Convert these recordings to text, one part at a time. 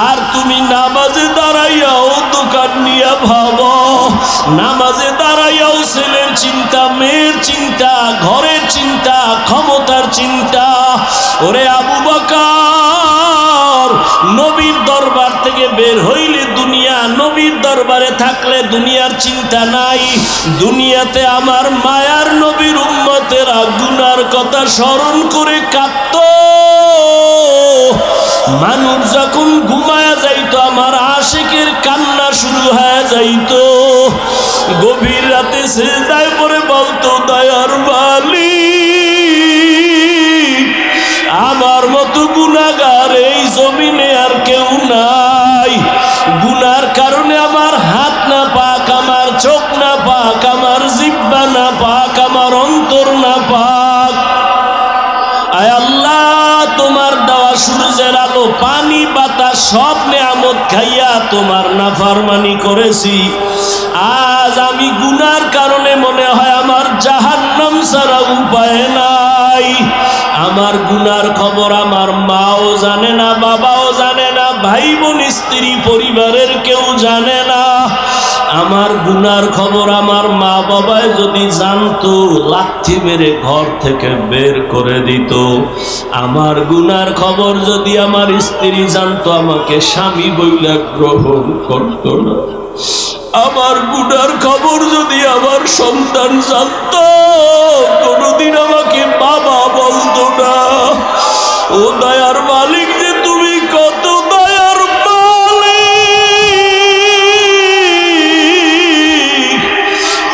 আর তুমি নামাজে দাঁড়াইয়াও দোকান নিয়ে ভাবো, নামাজে দাঁড়াইয়াও ছেলের চিন্তা, মেয়ের চিন্তা, ঘরের চিন্তা, ক্ষমতার চিন্তা। ওরে আবু বকর, নবীর দরবার থেকে বের হইলে দুনিয়া, নবীর দরবারে থাকলে দুনিয়ার চিন্তা নাই। দুনিয়াতে আমার মায়ার নবীর উম্মতেরা গুনার কথা স্মরণ করে কাঁদত। মানুষ যখন ঘুমায়া যাইতো আমার আশিকের কান্না শুরু হয়ে যাইতো। গভীর রাতে সিজদায় পড়ে বলতো, দয়ার মালিক, আমার মতো গুনাহগার এই জমিনে আর কেউ নাই। গুনার কারণে আমার হাত না পাক, আমার চোখ না পাক, আমার জিহ্বা না পাক, আমার অন্তর না পাক। আয় আল্লাহ, তোমার দেওয়া সূর্যের আলো, পানি, বাতাস সব নেয়ামত খাইয়া তোমার নাফরমানি করেছি। আজ আমি গুনার কারণে মনে হয় আমার জাহান্নাম ছাড়া উপায় নাই। আমার গুনার খবর আমার মাও জানে না, বাবাও জানে না, ভাই বোন, স্ত্রী, পরিবারের কেউ জানে না। আমার গুনার খবর আমার মা বাবায় যদি জানতো, লাথি মেরে ঘর থেকে বের করে দিত। আমার গুনার খবর যদি আমার স্ত্রী জানতো, আমাকে স্বামী বইলা গ্রহণ করত না। আমার গুনার খবর যদি আমার সন্তান জানতো, কোনদিন আমাকে বাবা বলতো না। ও দয়ার মালিক, যে তুমি কত দয়ার মালিক,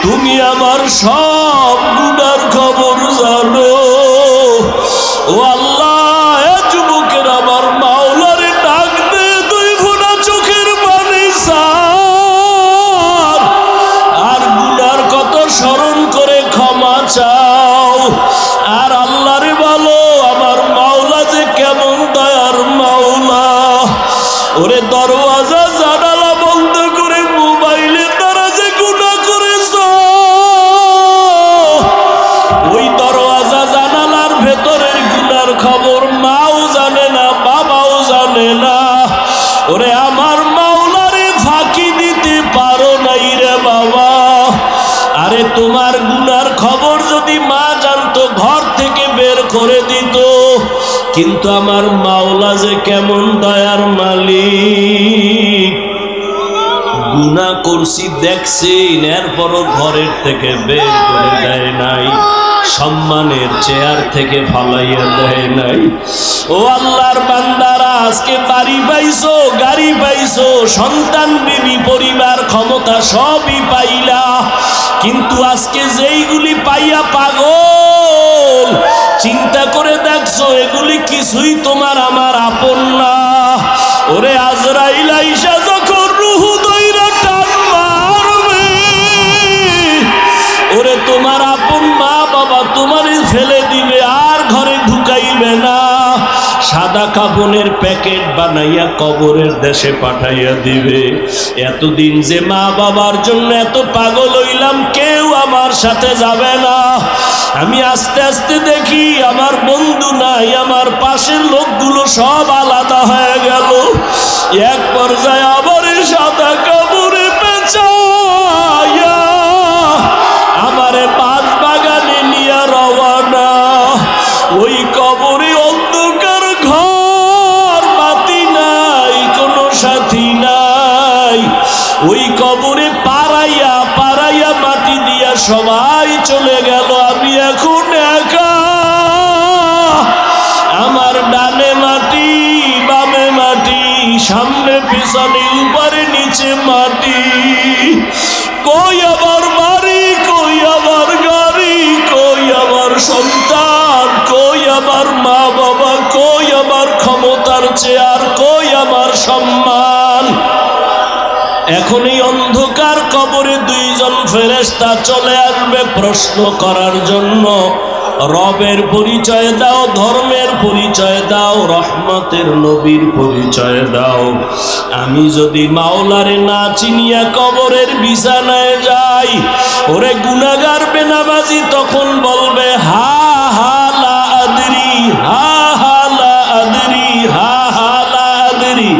তুমি আমার সব গুনার খবর জানো। ও আল্লাহ, এ যুবকের আমার মাওলারে ডাক দে, দুই ফোঁটা চোখের পানি ছাড়, আর গুনার কত স্মরণ করে ক্ষমা চাও। আর আল্লাহরে বলো, আমার মাওলা যে কেমন দয়ার মাওলা। ওরে দরওয়াজা জানালা বন্ধ করে মোবাইলে তারা যে গুনাহ করেছ, ওই দরওয়াজা জানালার ভেতরের গুনার খবর মাও জানে না, বাবাও জানে না। ওরে আমার মাওলারে ফাঁকি দিতে পারো নাই রে বাবা। আরে তোমার গুনার খবর যদি মা জানতো, ঘর থেকে বের করে দিত। কিন্তু আমার মাওলা যে কেমন দয়ার মালিক, গুনাহ করছি দেখছি, এরপরও ঘরের থেকে বের করে দেয় নাই, সম্মানের চেয়ার থেকে ফালাইয়া দেয় নাই। ও আল্লাহর বান্দারা, আজকে বাড়ি পাইছো, গাড়ি পাইছো, সন্তান, বিবি, পরিবার, ক্ষমতা সবই পাইলা, কিন্তু আজকে যেইগুলি পাইয়া পাগল, চিন্তা করে দেখছো এগুলি কিছুই তোমার আমার আপন না। ওরে আজরাইল আইসা যখন রুহু দইরা টান মারবে, ওরে তোমার আপন মা বাবা তোমারে ফেলে দিবে, আর ঘরে ঢুকাইবে না। সাদা কাপড়ের প্যাকেট বানাইয়া কবরের দেশে পাঠাইয়া দিবে। এতদিন যে মা বাবার জন্য এত পাগল হইলাম, কেউ আমার সাথে যাবে না। আমি আস্তে আস্তে দেখি আমার বন্ধু নাই, আমার পাশের লোকগুলো সব আলাদা হয়ে গেল। এক পর্যায়ে আবার সাদা কাপড়ে পেঁচাইয়া আমারে বাদ বাগানে নিয়ে রওয়ানা। ওই কবরে অন্ধকার ঘর, বাতি নাই, কোনো সাথী নাই। ওই কবরে পাড়াইয়া পাড়াইয়া মাটি দিয়া সবাই চলে গেল, আমি এখন একা। আমার ডানে মাটি, বামে মাটি, সামনে পিছনে, উপরে নিচে মাটি। কই আমার বাড়ি, কই আমার গাড়ি, কই আমার সন্তান, কই আমার মা বাবা, কই আমার ক্ষমতার চেয়ার, কই আমার সম্মান। এখন এই অন্ধকার কবরে দুইজন ফেরেশতা চলে আসবে প্রশ্ন করার জন্য। রবের পরিচয় দাও, ধর্মের পরিচয় দাও, রহমতের নবীর পরিচয় দাও। আমি যদি মাওলারে না চিনিয়া কবরের বিছানায় যাই, ওরে গুনাহগার বেনামাজি তখন বলবে, হা হা লা আদরি, হা হা লা আদরি, হা হা লা আদরি।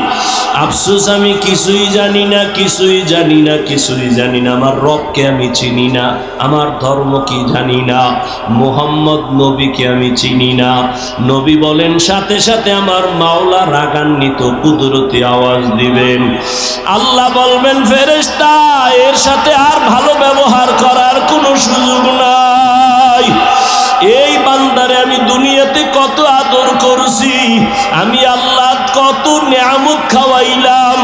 আফসোস আমি কিছুই জানি না, কিছুই জানি না, কিছুই জানি না। আমার রবকে আমি চিনি না, আমার ধর্ম কি জানি না, মুহাম্মদ নবীকে আমি চিনি না। নবী বলেন সাথে সাথে আমার মাওলা রাগান্বিত কুদরতি আওয়াজ দিবেন। আল্লাহ বলবেন ফেরেশতা এর সাথে আর ভালো ব্যবহার করার কোনো সুযোগ নাই। এই বান্দারে আমি দুনিয়াতে কত আদর করছি, আমি আল্লাহ কত নিয়ামত খাওয়াইলাম,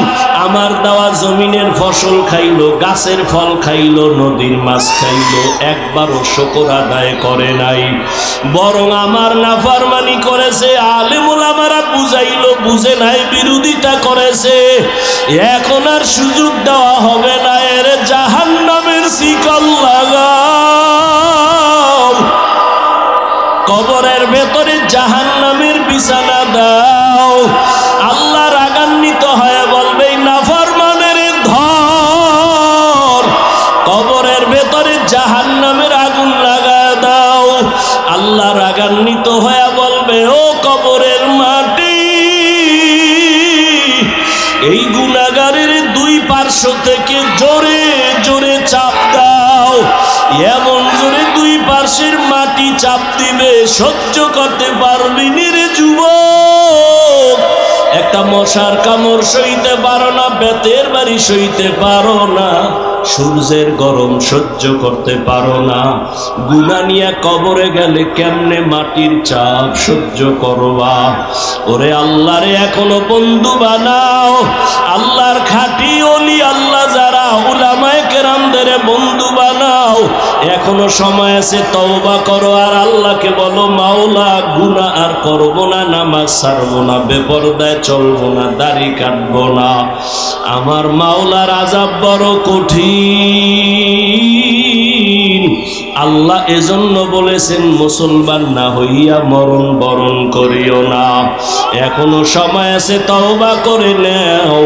আমার দেওয়া জমিনের ফসল খাইলো, গাছের ফল খাইলো, নদীর মাছ খাইলো, একবারও শুকর আদায় করে নাই, বরং আমার নাফরমানি করেছে। আলেম ওলামারা বুঝাইলো, বুঝে নাই, বিরোধিতা করেছে। এখন আর সুযোগ দেওয়া হবে না, এর জাহান্নামের শিকল লাগাও, কবরের ভেতরে জাহান্নামের বিছানা দাও। আল্লাহ রাগান্বিত হয়ে বলবে নাফরমানের ধর, কবরের ভেতরে জাহান্নামের আগুন লাগায় দাও। আল্লাহ রাগান্বিত হয়ে বলবে ও কবরের মাটি, এই গুনাহগারের দুই পার্শ্ব থেকে জোরে জোরে চাপ দাও। এমন জোরে দুই পার্শ্বের মাটি চাপ দিবে, সহ্য করতে পারবি রে যুবক। একটা মশার কামড় সইতে পারো না, বেতের বাড়ি সইতে পারো না, সূর্যের গরম সহ্য করতে পারো না, গুনাহ নিয়ে কবরে গেলে কেমনে মাটির চাপ সহ্য করবা? ওরে আল্লাহরে এখনো বন্ধু বানাও, আল্লাহর খাঁটি ওলি আল্লাহ যারা উলামায়ে কেরামদের বন্ধু বানাও। এখনো সময় আছে, তওবা করো আর আল্লাহকে বলো মাওলা গুনাহ আর করবো না, নামাজ ছাড়বো না, বেপরদায় চলবো না, দাড়ি কাটবো না। আমার মাওলার আযাব বড় কঠিন। আল্লাহ এজন্য বলেছেন মুসলমান না হইয়া মরণ বরণ করিও না। এখনো সময় আছে, তওবা করে নাও।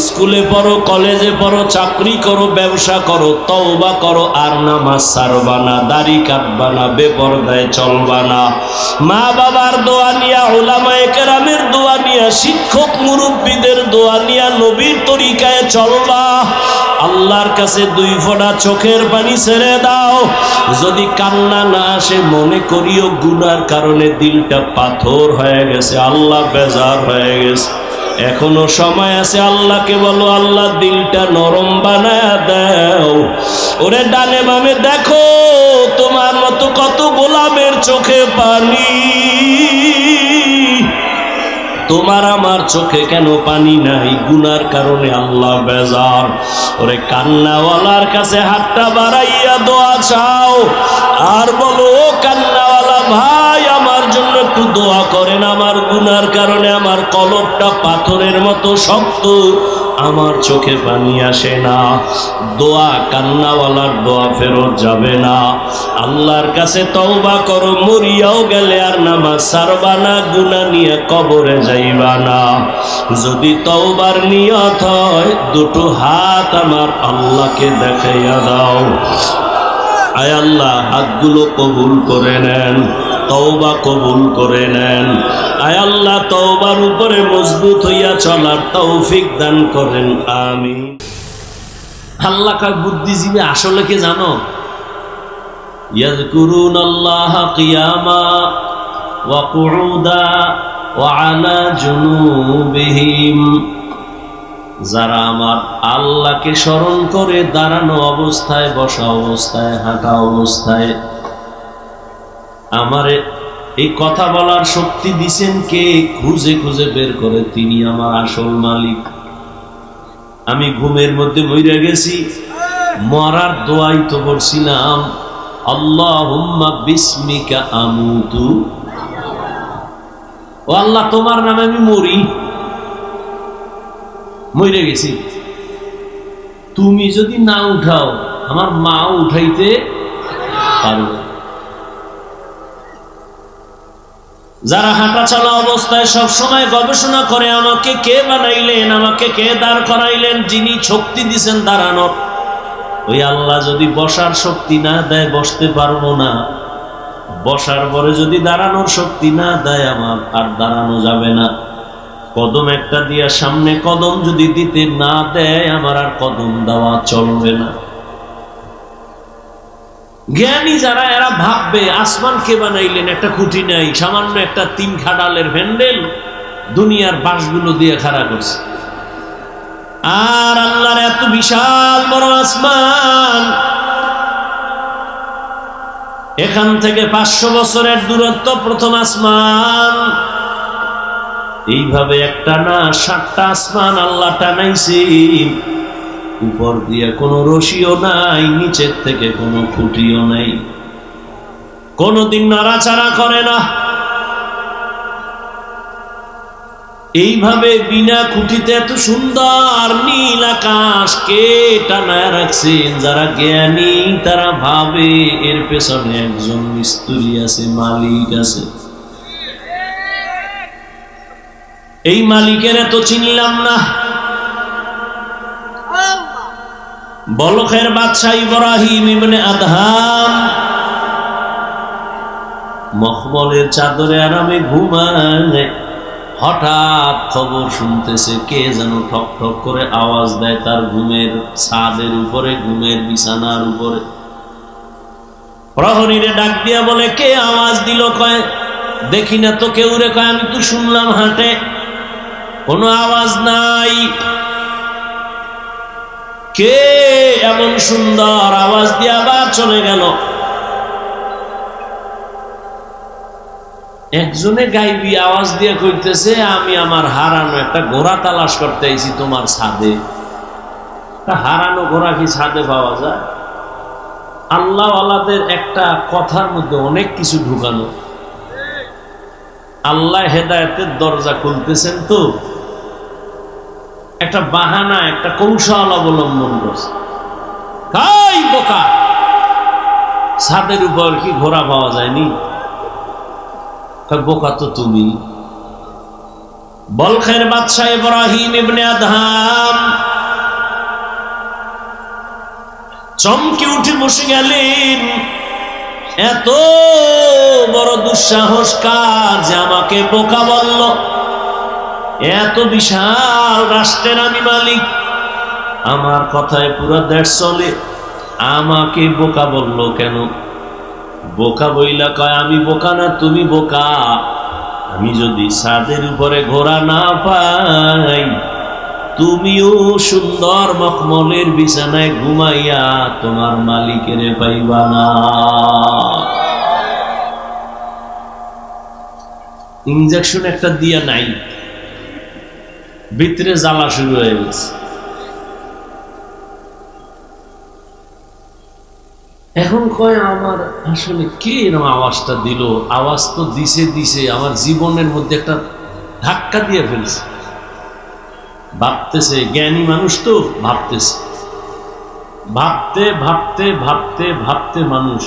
স্কুলে পড়ো, কলেজে পড়ো, চাকরি করো, ব্যবসা করো, তওবা করো আর নামাজ ছাড়বা না, দাড়ি কাটবা না, বেপরদায় চলবা না। মা বাবার দোয়া নিয়া, উলামায়ে কেরামের দোয়া নিয়া, শিক্ষক মুরব্বীদের দোয়া নিয়া নবীর তরিকায় চলবা। আল্লাহর কাছে দুই ফোঁটা চোখের পানি ছেড়ে দাও। যদি কান্না না আসে মনে করিও গুনার কারণে দিলটা পাথর হয়ে গেছে, আল্লাহ বেজার হয়ে গেছে। এখনো সময় আছে, আল্লাহকে বলো আল্লাহ দিলটা নরম বানায় দাও। ওরে ডানে বামে দেখো, তোমার মতো কত গোলামের চোখে পানি, তোমার আমার চোখে কেন পানি নাই? গুনার কারণে আল্লাহ বেজার। ওরে কান্নাওয়ালার কাছে হাতটা বাড়াইয়া দোয়া চাও আর বলো ও কান্নাওয়ালা ভাই, আমার জন্য একটু দোয়া করেন, আমার গুনার কারণে আমার কলবটা পাথরের মতো শক্ত, আমার চোখে পানি আসে না। দোয়া কান্নাওয়ালার দোয়া ফেরত যাবে না। আল্লাহর কাছে তওবা করো, মরিয়াও গেলে আর নামাজ ছাড়বা না, গুনাহ নিয়ে কবরে যাইবা না। যদি তওবার নিয়ত হয় দুটো হাত আমার আল্লাহকে দেখাইয়া দাও। আয় আল্লাহ হাতগুলো কবুল করে নেন, তওবা কবুল করে নেন। আয় আল্লাহ তওবার উপরে মজবুত হইয়া চলার তৌফিক দান করেন, আমিন। আল্লাহ কার বুদ্ধিজীবী আসলে কি জানো? ইয়াযকুরুনাল্লাহা কিয়ামা ওয়া কুউদা ওয়া আলা জুনুবিহিম। যারা আমার আল্লাহকে স্মরণ করে দাঁড়ানো অবস্থায়, বসা অবস্থায়, হাঁটা অবস্থায়। আমারে এই কথা বলার শক্তি দিছেন কে? খুঁজে খুঁজে বের করে তিনি আমার আসল মালিক। আমি ঘুমের মধ্যে মইরা গেছি, মরার দোয়াই তো বলছিলাম, আল্লাহুম্মা বিসমিকা আমুতু। ও আল্লাহ তোমার নামে আমি মরি, মরে গেছি। তুমি যদি না উঠাও আমার মাও উঠাইতে পারবে। যারা হাঁটা চলা অবস্থায় সব সময় গবেষণা করে আমাকে কে বানাইলেন, আমাকে কে দাঁড় করাইলেন, যিনি শক্তি দিছেন দাঁড়ানোর, ওই আল্লাহ যদি বসার শক্তি না দেয় বসতে পারবো না, বসার পরে যদি দাঁড়ানোর শক্তি না দেয় আমার আর দাঁড়ানো যাবে না। কদম একটা দিয়া সামনে কদম যদি দিতে না দেয় আমার আর কদম দেওয়া চলবে না। জ্ঞানী যারা এরা ভাববে আসমান কে বানাইলেন, একটা খুঁটি নাই, সামান্য একটা 3 খাডালের হ্যান্ডেল দুনিয়ার বাঁশগুলো দিয়ে খাড়া করছে। আর আল্লাহর এত বিশাল বড় আসমান, এখান থেকে 500 বছরের দূরত্ব প্রথম আসমান। এইভাবে একটা না 7টা আসমান আল্লাহ টানাইছে। উপর দিয়ে কোনো রশিও নাই, নিচের থেকে কোনো খুঁটিও নাই, কোনোদিন নাড়াচাড়া করে না। এইভাবে বিনা খুঁটিতে এত সুন্দর নীল আকাশ কে টানায় রাখছেন? যারা জ্ঞানী তারা ভাবে এর পেছনে একজন মিস্ত্রি আছে, মালিক আছে। এই মালিকের এত চিনলাম না। বলখের বাদশা ইব্রাহিম ইবনে আদহাম মখমলের চাদরে আরামে ঘুমায়, হঠাৎ খবর শুনতেছে কে যেন ঠক ঠক করে আওয়াজ দেয় তার ঘুমের ছাদের উপরে, ঘুমের বিছানার উপরে। প্রহরীরে ডাক দিয়া বলে, কে আওয়াজ দিল? কয় দেখি না তো কেউ রে। কয় আমি তো শুনলাম হাটে, কোনো আওয়াজ নাই। কে এমন সুন্দর আওয়াজ দিয়ে আবার চলে গেল? একজনে গাইবি আওয়াজ দিয়ে কইতেছে, আমি আমার হারানো একটা ঘোড়া তালাশ করতে আইছি তোমার ছাদে। হারানো ঘোড়া কি ছাদে পাওয়া যায়? আল্লাহ আল্লাহদের একটা কথার মধ্যে অনেক কিছু ঢুকানো। আল্লাহ হেদায়েতের দরজা খুলতেছেন তো একটা বাহানা, একটা কৌশল অবলম্বন করছে। কাই বোকা, ছাদের উপর কি ঘোড়া পাওয়া যায়নি? বোকা তো তুমি। বলখের বাদশা ইব্রাহিম ইবনে আদহাম চমকে উঠে বসে গেলেন। এত বড় দুঃসাহস কার যে আমাকে বোকা বলল? এত বিশাল রাষ্ট্রের আমি মালিক, আমার কথায় পুরো দেশ চলে, আমাকে বোকা বলল কেন? বোকা বইলা কয়, আমি বোকা না তুমি বোকা। আমি যদি ছাদের উপরে ঘোড়া না পাই, তুমিও সুন্দর মখমলের বিছানায় ঘুমাইয়া তোমার মালিকের পাইবা না। ইনজেকশন একটা দিয়া নাই, ভিতরে জ্বালা শুরু হয়ে গেছে। এখন কয় আমার আসলে কে এরকম আওয়াজটা দিল? আওয়াজ তো দিছে আমার জীবনের মধ্যে একটা ধাক্কা দিয়ে ফেলছে। ভাবতেছে, জ্ঞানী মানুষ তো ভাবতেছে, ভাবতে ভাবতে ভাবতে ভাবতে মানুষ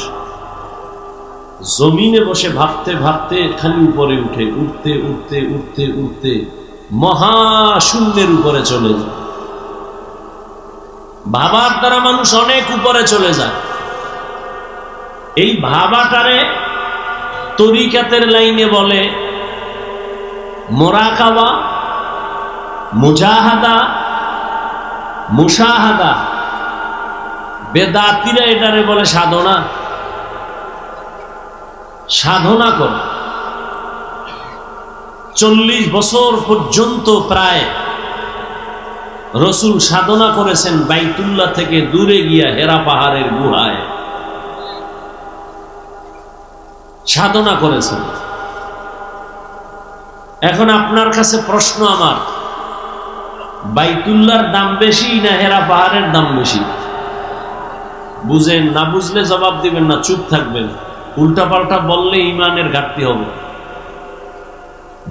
জমিনে বসে ভাবতে ভাবতে খালি উপরে উঠে, উঠতে উঠতে উঠতে উঠতে মহাশূন্যের উপরে চলে যায়। ভাবার দ্বারা মানুষ অনেক উপরে চলে যায়। এই ভাবাটারে তরিকাতের লাইনে বলে মোরাকাবা, মুজাহাদা, মুশাহাদা। বেদাতিরা এটারে বলে সাধনা। সাধনা কর 40 বছর পর্যন্ত প্রায় রসুল সাধনা করেছেন বাইতুল্লাহ থেকে দূরে গিয়া হেরা পাহাড়ের গুহায় সাধনা করেছেন। এখন আপনার কাছে প্রশ্ন আমার, বাইতুল্লাহর দাম বেশি না হেরা পাহাড়ের দাম বেশি? বুঝেন না, বুঝলে জবাব দিবেন না, চুপ থাকবেন। উল্টা পাল্টা বললে ইমানের ঘাটতি হবে।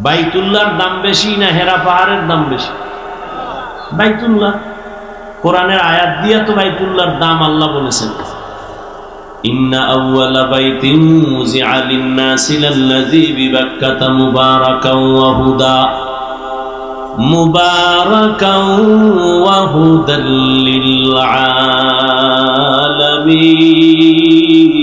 বাইতুল্লাহর দাম বেশি না হেরা পাহাড়ের দাম বেশি? বাইতুল্লাহ। কোরআনের আয়াত দিয়া তো বাইতুল্লাহর দাম আল্লাহ বলেছেন, ইন্না আউওয়ালা বাইতিন মুযিআ লিন-নাসি লাল্লাযী বিবাক্কাতা মুবারাকাও ওয়া হুদা মুবারাকাও ওয়া হুদাল লিল আলামিন।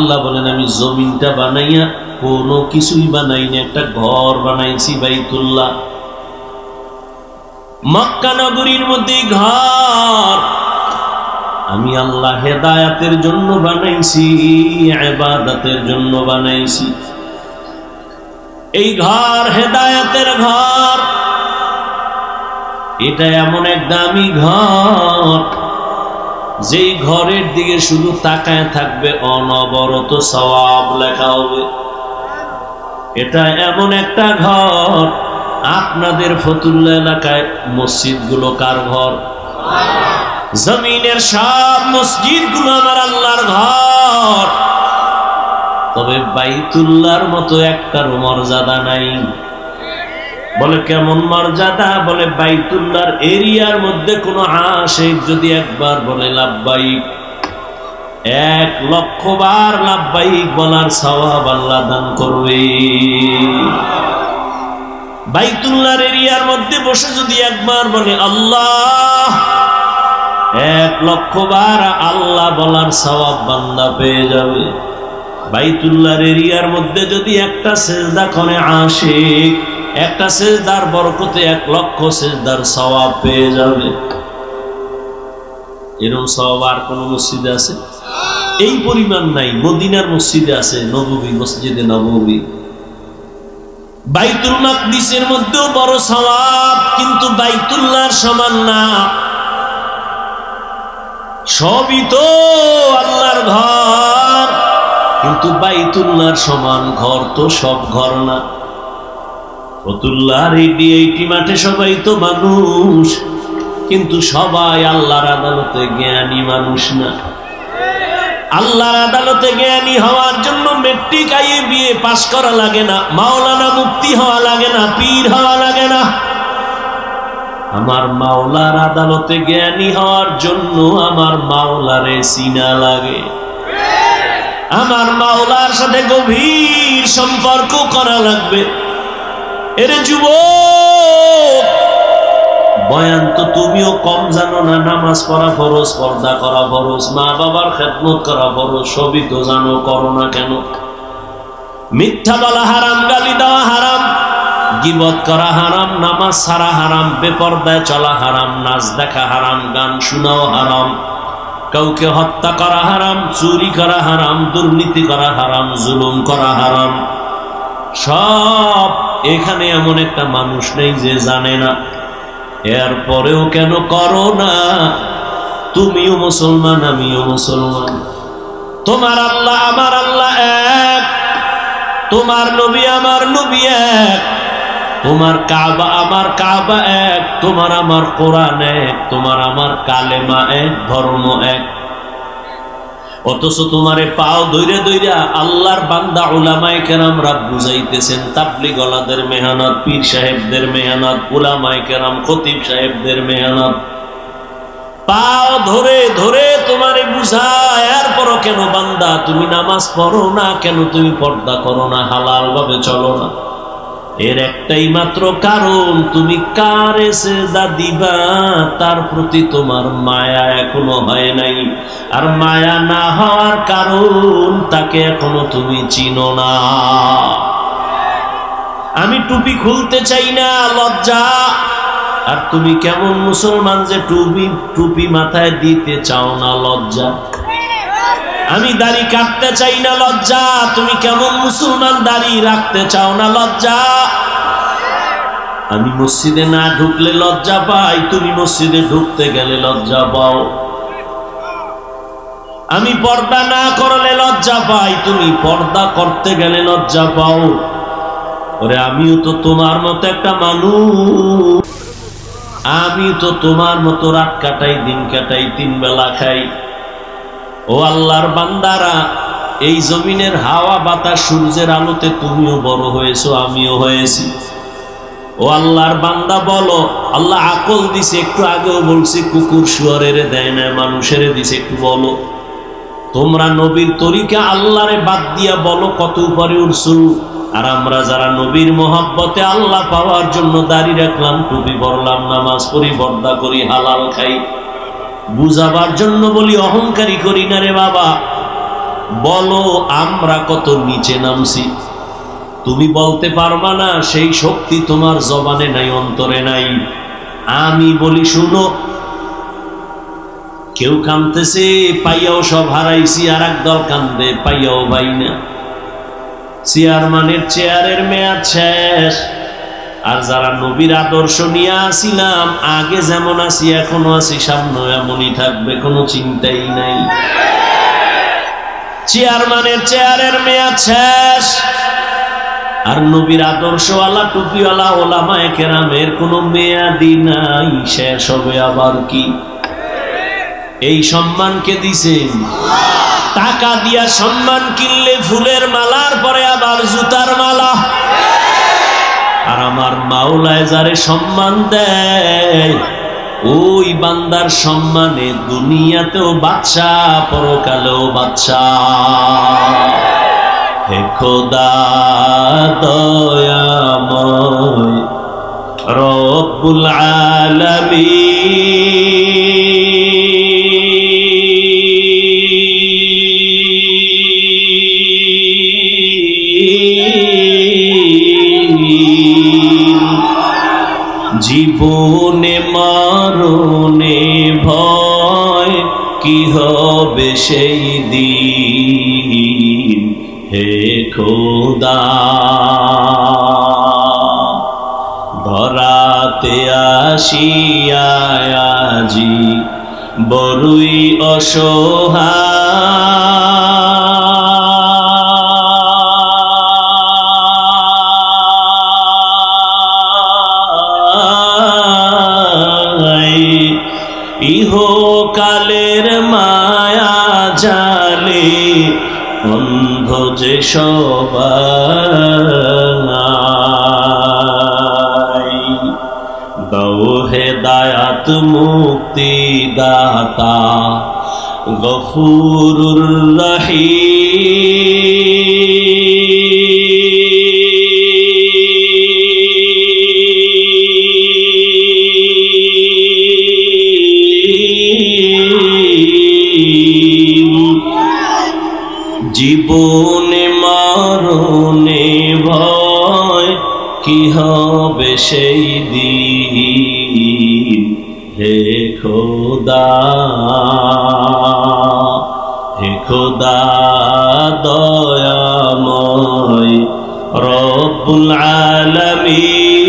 আল্লাহ বলেন আমি জমিনটা বানাইয়া কোনো কিছুই বানাই না, একটা ঘর বানাইছি বাইতুল্লাহ। মক্কা নগরীর মধ্যে ঘর আমি আল্লাহ হেদায়াতের জন্য বানাইছি, ইবাদতের জন্য বানাইছি। এই ঘর হেদায়াতের ঘর, এটা এমন এক দামি ঘর যেই ঘরের দিকে শুধু তাকায় থাকবে অনবরত সওয়াব লেখা হবে। এটা এমন একটা ঘর, আপনাদের ফতুল্লা এলাকায় মসজিদগুলো কার ঘর? জমিনের সব মসজিদগুলো আমার আল্লাহর ঘর, তবে বাইতুল্লাহর মতো একটার মর্যাদা নাই। বলে কেমন মর্যাদা? বলে বাইতুল্লাহর এরিয়ার মধ্যে কোনো আশিক যদি একবার বলে লাব্বাইক, 1,00,000 বার লাব্বাইক বলার সওয়াব আল্লাহ দান করবে। বাইতুল্লাহর এরিয়ার মধ্যে বসে যদি একবার বলে আল্লাহ, 1,00,000 বার আল্লাহ বলার সওয়াব বান্দা পেয়ে যাবে। বাইতুল্লাহর এরিয়ার মধ্যে যদি একটা সিজদা করে আশিক, একটা সিজদার বরকতে 1,00,000 সিজদার সওয়াব পেয়ে যাবে। এরকম সওয়াব আর কোন মসজিদে আছে? এই পরিমাণ নাই। মদিনার মসজিদে আছে, নববী, মসজিদে নববী। বাইতুল মাকদিসের মধ্যেও বড় সওয়াব, কিন্তু বাইতুল্লাহর সমান না। সবই তো আল্লাহর ঘর, কিন্তু বাইতুল্লাহর সমান ঘর তো সব ঘর না। ফতুল্লাহর এই মাঠে সবাই তো মানুষ, কিন্তু সবাই আল্লাহর আদালতে জ্ঞানী মানুষ না। আল্লাহর আদালতে জ্ঞানী হওয়ার জন্য মেট্রিক IABA পাস করা লাগে না, মাওলানা মুফতি হওয়া লাগে না, পীর হওয়া লাগে না। আমার মাওলার আদালতে জ্ঞানী হওয়ার জন্য আমার মাওলারে চিনা লাগে, আমার মাওলার সাথে গভীর সম্পর্ক করা লাগবে। এরে যুবক, বয়ান তো তুমিও কম জানো না। নামাজ পড়া ফরজ, পর্দা করা ফরজ, মা বাবার খেদমত করা ফরজ, সবই তো জানো, করো না কেন? মিথ্যা বলা হারাম, গালি দেওয়া হারাম, গীবত করা হারাম, নামাজ ছাড়া হারাম, বেপরদায় চলা হারাম, নাচ দেখা হারাম, গান শোনাও হারাম, কাউকে হত্যা করা হারাম, চুরি করা হারাম, দুর্নীতি করা হারাম, জুলুম করা হারাম। সব এখানে এমন একটা মানুষ নেই যে জানে না। এরপরেও কেন করো না? তুমিও মুসলমান, আমিও মুসলমান। তোমার আল্লাহ আমার আল্লাহ এক, তোমার নবী আমার নবী এক, তোমার কাবা আমার কাবা এক, তোমার আমার কোরআন এক, তোমার আমার কালেমা এক, ধর্ম এক। অথচ তোমারে পাও ধইরা ধইরা আল্লাহর বান্দা উলামায়ে কেরামরা বুঝাইতেছেন। তাবলীগ ওয়ালাদের মেহনত, পীর সাহেবদের মেহনত, উলামায়ে কেরাম, খতিব সাহেবদের মেহনত, পাও ধরে ধরে তোমারে বুঝায়। এরপরও কেন বান্দা তুমি নামাজ পড়ো না? কেন তুমি পর্দা করো না? হালাল ভাবে চলো না? এর একটাই মাত্র কারণ, তুমি কারে সেজদা দিবা তার প্রতি তোমার মায়া এখনো হয় নাই। আর মায়া না হওয়ার কারণ, তাকে এখনো তুমি চিনো না। আমি টুপি খুলতে চাই না, লজ্জা। আর তুমি কেমন মুসলমান যে টুপি মাথায় দিতে চাও না, লজ্জা। আমি দাড়ি কাটতে চাই না, লজ্জা। তুমি কেমন মুসলমান দাড়ি রাখতে চাও না, লজ্জা। আমি মসজিদে না ঢুকলে লজ্জা পাই, তুমি মসজিদে ঢুকতে গেলে লজ্জা পাও। আমি পর্দা না করলে লজ্জা পাই, তুমি পর্দা করতে গেলে লজ্জা পাও। ওরে আমিও তো তোমার মতো একটা মানুষ, আমি তো তোমার মতো রাত কাটাই, দিন কাটাই, 3 বেলা খাই। ও আল্লাহর বান্দারা, এই জমিনের হাওয়া বাতাস সূর্যের আলোতে তুমিও বড় হয়েছো, আমিও হয়েছি। ও আল্লাহর বান্দা বলো, আল্লাহ আকল দিছে, একটু আগেও বলছি কুকুর শুয়ারের দেয় না, মানুষের দিছে। একটু বলো, তোমরা নবীর তরিকা আল্লাহরে বাদ দিয়া বলো কত উপরে উঠছো। আর আমরা যারা নবীর মহব্বতে আল্লাহ পাওয়ার জন্য দাড়ি রাখলাম, টুপি পরলাম, নামাজ পড়ি, পর্দা করি, হালাল খাই, বুঝাবার জন্য বলি, অহংকারী করি না রে বাবা। বলো আমরা কত নিচে নামছি। তুমি বলতে পারবা না, সেই শক্তি তোমার জবানে নাই, অন্তরে নাই। আমি বলি শুনো, কেউ কাঁদতেছে পাইয়াও সব হারাইছি, আর একদল কান্দে পাইয়াও পাই না। চেয়ারম্যানের চেয়ারের মেয়াদ শেষ, আর যারা নবীর আদর্শ নিয়ে আসিলাম, আগে যেমন আছি এখনো আছি, সামনে এমনই থাকবে, কোনো চিন্তাই নাই। চেয়ারম্যানের চেয়ারের মেয়াদ শেষ, আর নবীর আদর্শওয়ালা টুপিওয়ালা ওলামায়ে কেরামের কোনো মেয়াদি নাই, শেষ হবে আবার কি? এই সম্মানকে দিছেন, টাকা দিয়া সম্মান কিনলে ফুলের মালার পরে আবার জুতার মালা। আর আমার মাওলায় যারে সম্মান দেয়, ওই বান্দার সম্মানে দুনিয়াতেও বাদশা, পরকালেও বাদশা। হে খোদা দয়াময় রব্বুল আলামিন, জীবনে মরণে ভয় কি হবে সেই দিন। হে খোদা ধরাতে আসিয়া আজি বড়ই অসহায়, ইহকালের মায়া জালে অন্ধ যে সবাই। দাও হেদায়াত মুক্তি দাতা গফুরুর রহিম, জীবনে মরণে ভয় কি হবে সেই দিন। হে খোদা, হে খোদা দয়াময় রব্বুল আলামিন,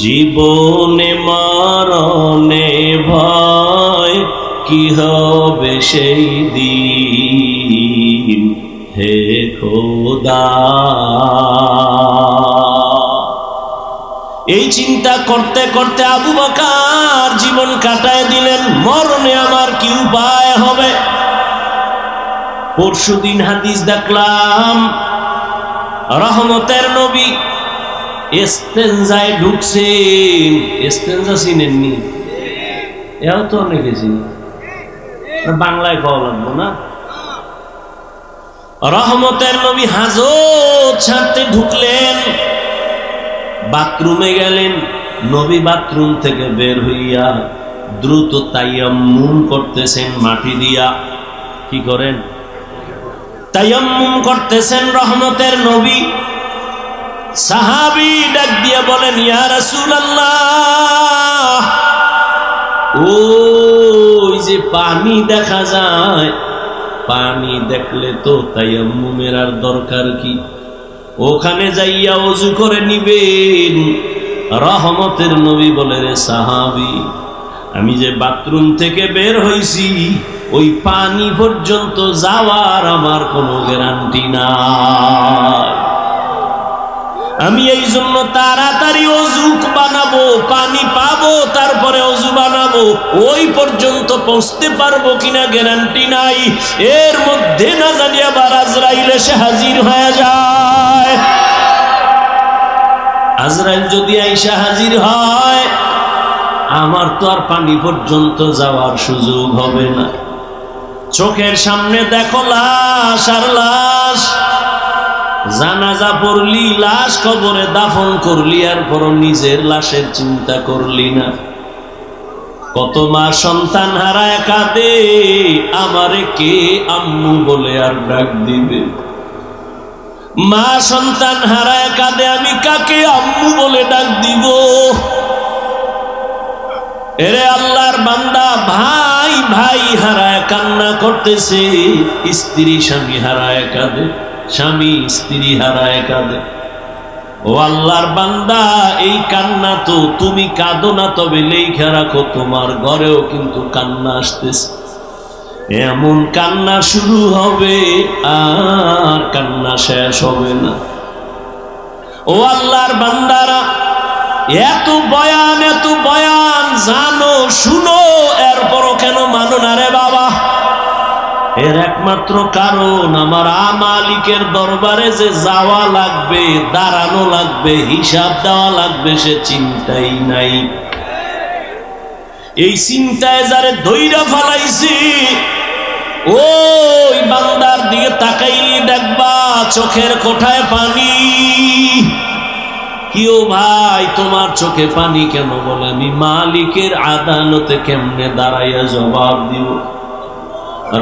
জীবনে মরণে ভয় কি হবে সেই দিন। হে খোদা, এই চিন্তা করতে করতে আবু বকর জীবন কাটায় দিলেন। মরণে আমার কি উপায় হবে? পরশুদিন হাদিস দেখলাম, রহমতের নবী ইস্তেনজায় ঢুকছেন। ইস্তেনজা চিনেননি? এও তো অনেকে চিনি, বাংলায় কওয়া লাগবো না। রহমতের নবী হাজত ছাড়তে ঢুকলেন, বাথরুমে গেলেন। নবী বাথরুম থেকে বের হইয়া দ্রুত তায়াম্মুম করতেছেন মাটি দিয়া। কি করেন? তায়াম্মুম করতেছেন রহমতের নবী। সাহাবী ডাক দিয়ে বলেন, ইয়া রাসূলুল্লাহ, ওই যে পানি দেখা যায়, পানি দেখলে তো তায়াম্মুমের আর দরকার কি? ওখানে যাইয়া ওযু করে নিবেন। রহমতের নবী বলে, রে সাহাবী, আমি যে বাথরুম থেকে বের হইছি, ওই পানি পর্যন্ত যাওয়ার আমার কোনো গ্যারান্টি নাই। আমি এই জন্য তাড়াতাড়ি ওযু বানাবো, পানি পাবো, তারপরে ওযু বানাবো। ওই পর্যন্ত পৌঁছতে পারবো কিনা গ্যারান্টি নাই। এর মধ্যে না জানি আবার আজরাইল এসে হাজির হয়ে যায়। আজরাইল যদি আইসা হাজির হয়, আমার তো আর পানি পর্যন্ত যাওয়ার সুযোগ হবে না। চোখের সামনে দেখো লাশ আর লাশ। জানাজা পড়লি, লাশ কবরে দাফন করলি, আর পর নিজের লাশের চিন্তা করলি না। কত মা সন্তান হারায় কাঁদে, আমারে কে আম্মু বলে আর ডাক দিবে। মা সন্তান হারায় কাঁদে, আমি কাকে আম্মু বলে ডাক দিব? এরে আল্লাহর বান্দা, ভাই ভাই হারায় কান্না করতেছে, স্ত্রী স্বামী হারায় কাঁদে, স্বামী স্ত্রী হারায় কাঁদে। ও আল্লাহর বান্দা, এই কান্না তো তুমি কাঁদো না, তবে লেখা রাখো তোমার ঘরেও কিন্তু কান্না আসতেছে। এমন কান্না শুরু হবে আর কান্না শেষ হবে না। ও আল্লাহর বান্দারা, এত বয়ান জানো শুনো, এরপরও কেন মানো না রে বাবা? এর একমাত্র কারণ, আমার মালিকের দরবারে যে যাওয়া লাগবে, দাঁড়ানো লাগবে, হিসাব দেওয়া লাগবে, সে চিন্তাই নাই। এই চিন্তায় যারে ধইরা ফালাইছি, ওই বান্দার দিকে তাকাইলি দেখবা চোখের কোঠায় পানি। কিও ভাই, তোমার চোখে পানি কেন? বলে আমি মালিকের আদালতে কেমনে দাঁড়াইয়া জবাব দিব।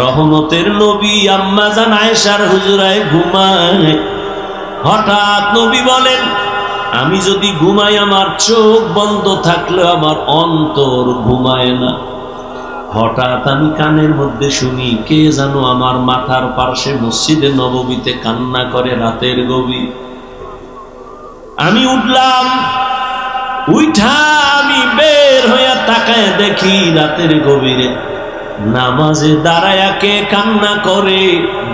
রহমতের নবী আম্মা জান আয়েশার হুজরায় ঘুমায়। হঠাৎ নবী বলেন, আমি যদি ঘুমাই, আমার চোখ বন্ধ থাকলে আমার অন্তর ঘুমায় না। হঠাৎ আমি কানের মধ্যে শুনি, কে জানো আমার মাথার পার্শ্বে মসজিদে নববীতে কান্না করে রাতের গভীর। আমি উঠলাম, উঠা আমি বের হইয়া তাকায় দেখি রাতের গভীরে নামাজে দাঁড়ায়া কে কান্না করে?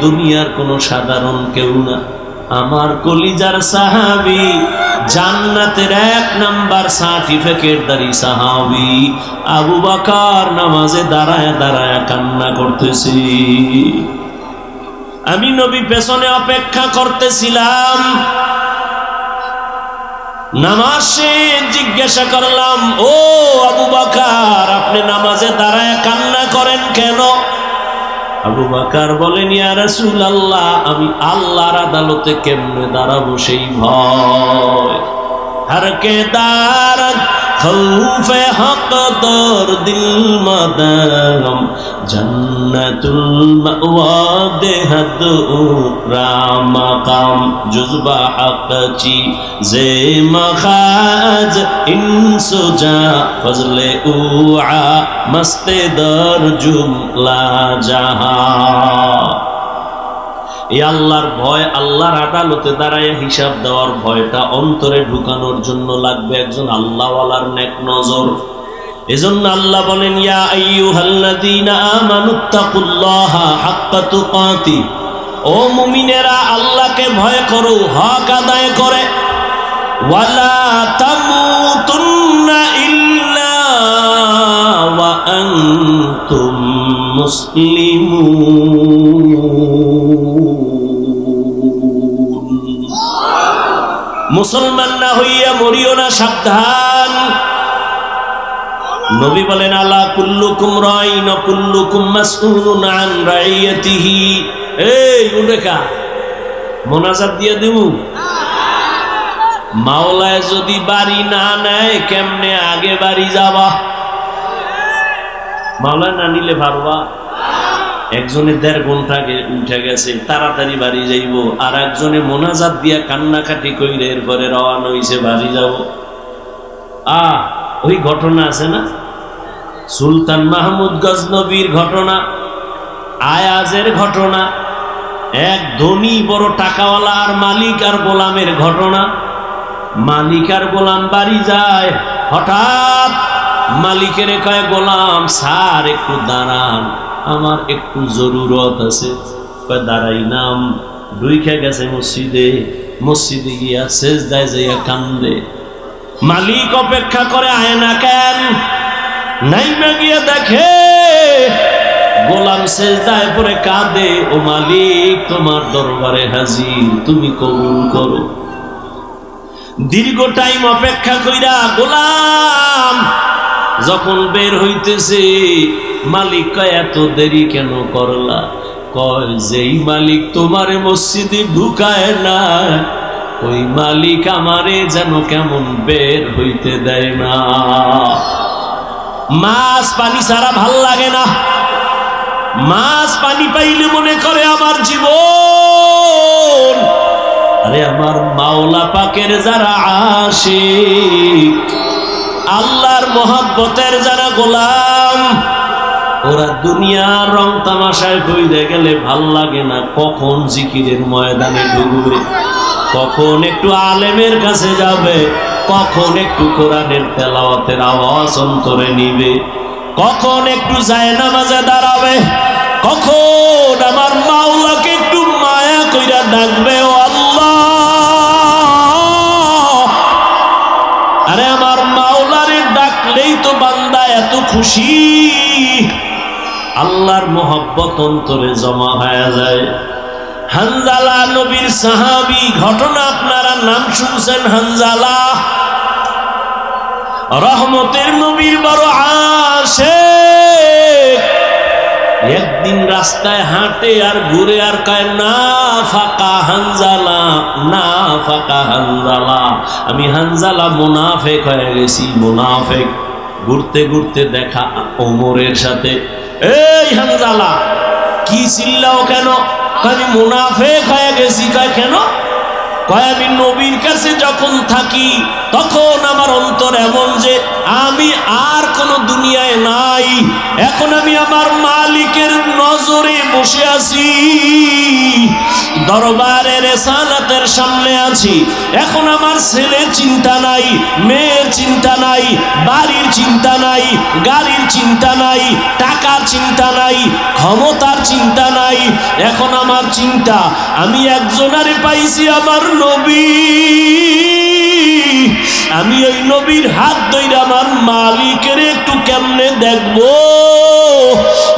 দুনিয়ার কোনো সাধারণ কেউ না, আমার কলিজার সাহাবী, জান্নাতের 1 নাম্বার সার্টিফিকেটধারী সাহাবী আবু বকর নামাজে দাঁড়ায়া দাঁড়ায়া কান্না করতেছি। আমি নবী পেছনে অপেক্ষা করতেছিলাম। নামাজে জিজ্ঞাসা করলাম, ও আবু বকর, আপনি নামাজে দাঁড়ায় কান্না করেন কেন? আবু বকর বলেন, ইয়া রাসূলুল্লাহ, আমি আল্লাহর আদালতে কেমনে দাঁড়াবো সেই ভয়। हर के दारत खौफे हक दर दिल मदम जन्नतुल मअवा देहद रामकाम जुज़बा हक़ची जे मखाज इंसुजा फजले उआ मस्ते दर जुमला जहां। এই আল্লাহর ভয়, আল্লাহর আদালতে দাঁড়ায় হিসাব দেওয়ার ভয়টা অন্তরে ঢুকানোর জন্য লাগবে একজন আল্লাহওয়ালার নেক নজর। এজন্য আল্লাহ বলেন, ইয়া আইয়ুহাল্লাযীনা আমানুত্তাকুল্লাহা হাক্কা তুকাতি, ও মুমিনেরা আল্লাহকে ভয় করো হক আদায় করে। ওয়ালা তামুতুন্না ইল্লা ওয়া আনতুম মুসলিমুন। মুসলমান না হইয়া মরিও না, সাবধান। নবী বলেন, আলা কুল্লুকুম রাইন ওয়া কুল্লুকুম মাসউলুন আন রাইয়াতিহি। এই উঠেকা মোনাজাত দিয়ে দেব। মাওলায় যদি বাড়ি না নেয়, কেমনে আগে বাড়ি যাবা? মাওলায় না নিলে পারবা? একজনে 1.5 ঘন্টা উঠে গেছে, তাড়াতাড়ি বাড়ি যাইব, আর একজনে মোনাজাত দিয়া কান্নাকাটি কইরে এরপরে রওনা হইছে বাড়ি যাব। ওই ঘটনা আছে না, সুলতান মাহমুদ গজনবীর ঘটনা, আয়াজের ঘটনা, এক ধনী বড় টাকাওয়ালা আর মালিক আর গোলামের ঘটনা। মালিক আর গোলাম বাড়ি যায়, হঠাৎ মালিকের কয়, গোলাম স্যার একটু দাঁড়ান, আমার একটু জরুরত আছে। দাঁড়াই নাম, ঢুইকা গেছে মসজিদে, মসজিদে গিয়া সেজদায় যাইয়া কান্দে। মালিক অপেক্ষা করে, আয় না কেন? নাইমা গিয়া দেখে গোলাম সেজদায় পড়ে কাঁদে, ও মালিক তোমার দরবারে হাজির, তুমি কবুল করো। দীর্ঘ টাইম অপেক্ষা কইরা গোলাম যখন বের হইতেছে, মালিক কয়, এত দেরি কেন করলা? কয় যেই মালিক তোমারে মসজিদে ঢুকায় না ওই মালিক আমারে যেন কেমন বের হইতে দেয় না। মাছ পানি ছাড়া ভাল লাগে না, মাছ পানি পাইলে মনে করে আমার জীবন। আরে আমার মাওলা পাকের যারা আশিক, আল্লাহর মোহাব্বতের যারা গোলাম, ওরা দুনিয়ার রং তামাশায় কইরে গেলে ভাল লাগে না। কখন জিকিরের ময়দানে ঢুকবে, কখন একটু আলেমের কাছে যাবে, কখন একটু কোরআনের তেলাওয়াতের আওয়াজ অন্তরে নিবে, কখন একটু জায়নামাজে দাঁড়াবে, কখন আমার মাওলাকে একটু মায়া কইরা ডাকবে, ও আল্লাহ। আরে আমার মাওলারে ডাকলেই তো বান্দা এত খুশি, আল্লাহর মোহাব্বত অন্তরে জমা হয়ে যায়। হানজালা নবীর সাহাবী, ঘটনা আপনারা নাম শুনছেন। হানজালা রহমতের নবীর বড় আশিক। একদিন রাস্তায় হাঁটে আর ঘুরে আর কয় না ফাকা হানজালা, না ফাকা হানজালা, আমি হানজালা মুনাফিক হয়ে গেছি, মুনাফিক। ঘুরতে ঘুরতে দেখা ওমরের সাথে। এই হানজালা, কি চিল্লাও কেন? আমি মুনাফিক হয়ে গেছি। কয় কেন? কয় আমি নবীর কাছে যখন থাকি তখন আমার অন্তর এমন যে আমি আর কোনো দুনিয়ায় নাই, এখন আমি আমার মালিকের নজরে বসে আছি, দরবারের রেসালাতের সামনে আছি। এখন আমার ছেলের চিন্তা নাই, মেয়ের চিন্তা নাই, বাড়ির চিন্তা নাই, গাড়ির চিন্তা নাই, টাকার চিন্তা নাই, ক্ষমতার চিন্তা নাই। এখন আমার চিন্তা আমি একজনারে পাইছি, আমার নবী। আমি ওই নবীর হাত ধরে আমার মালিকের একটু কেমনে দেখবো,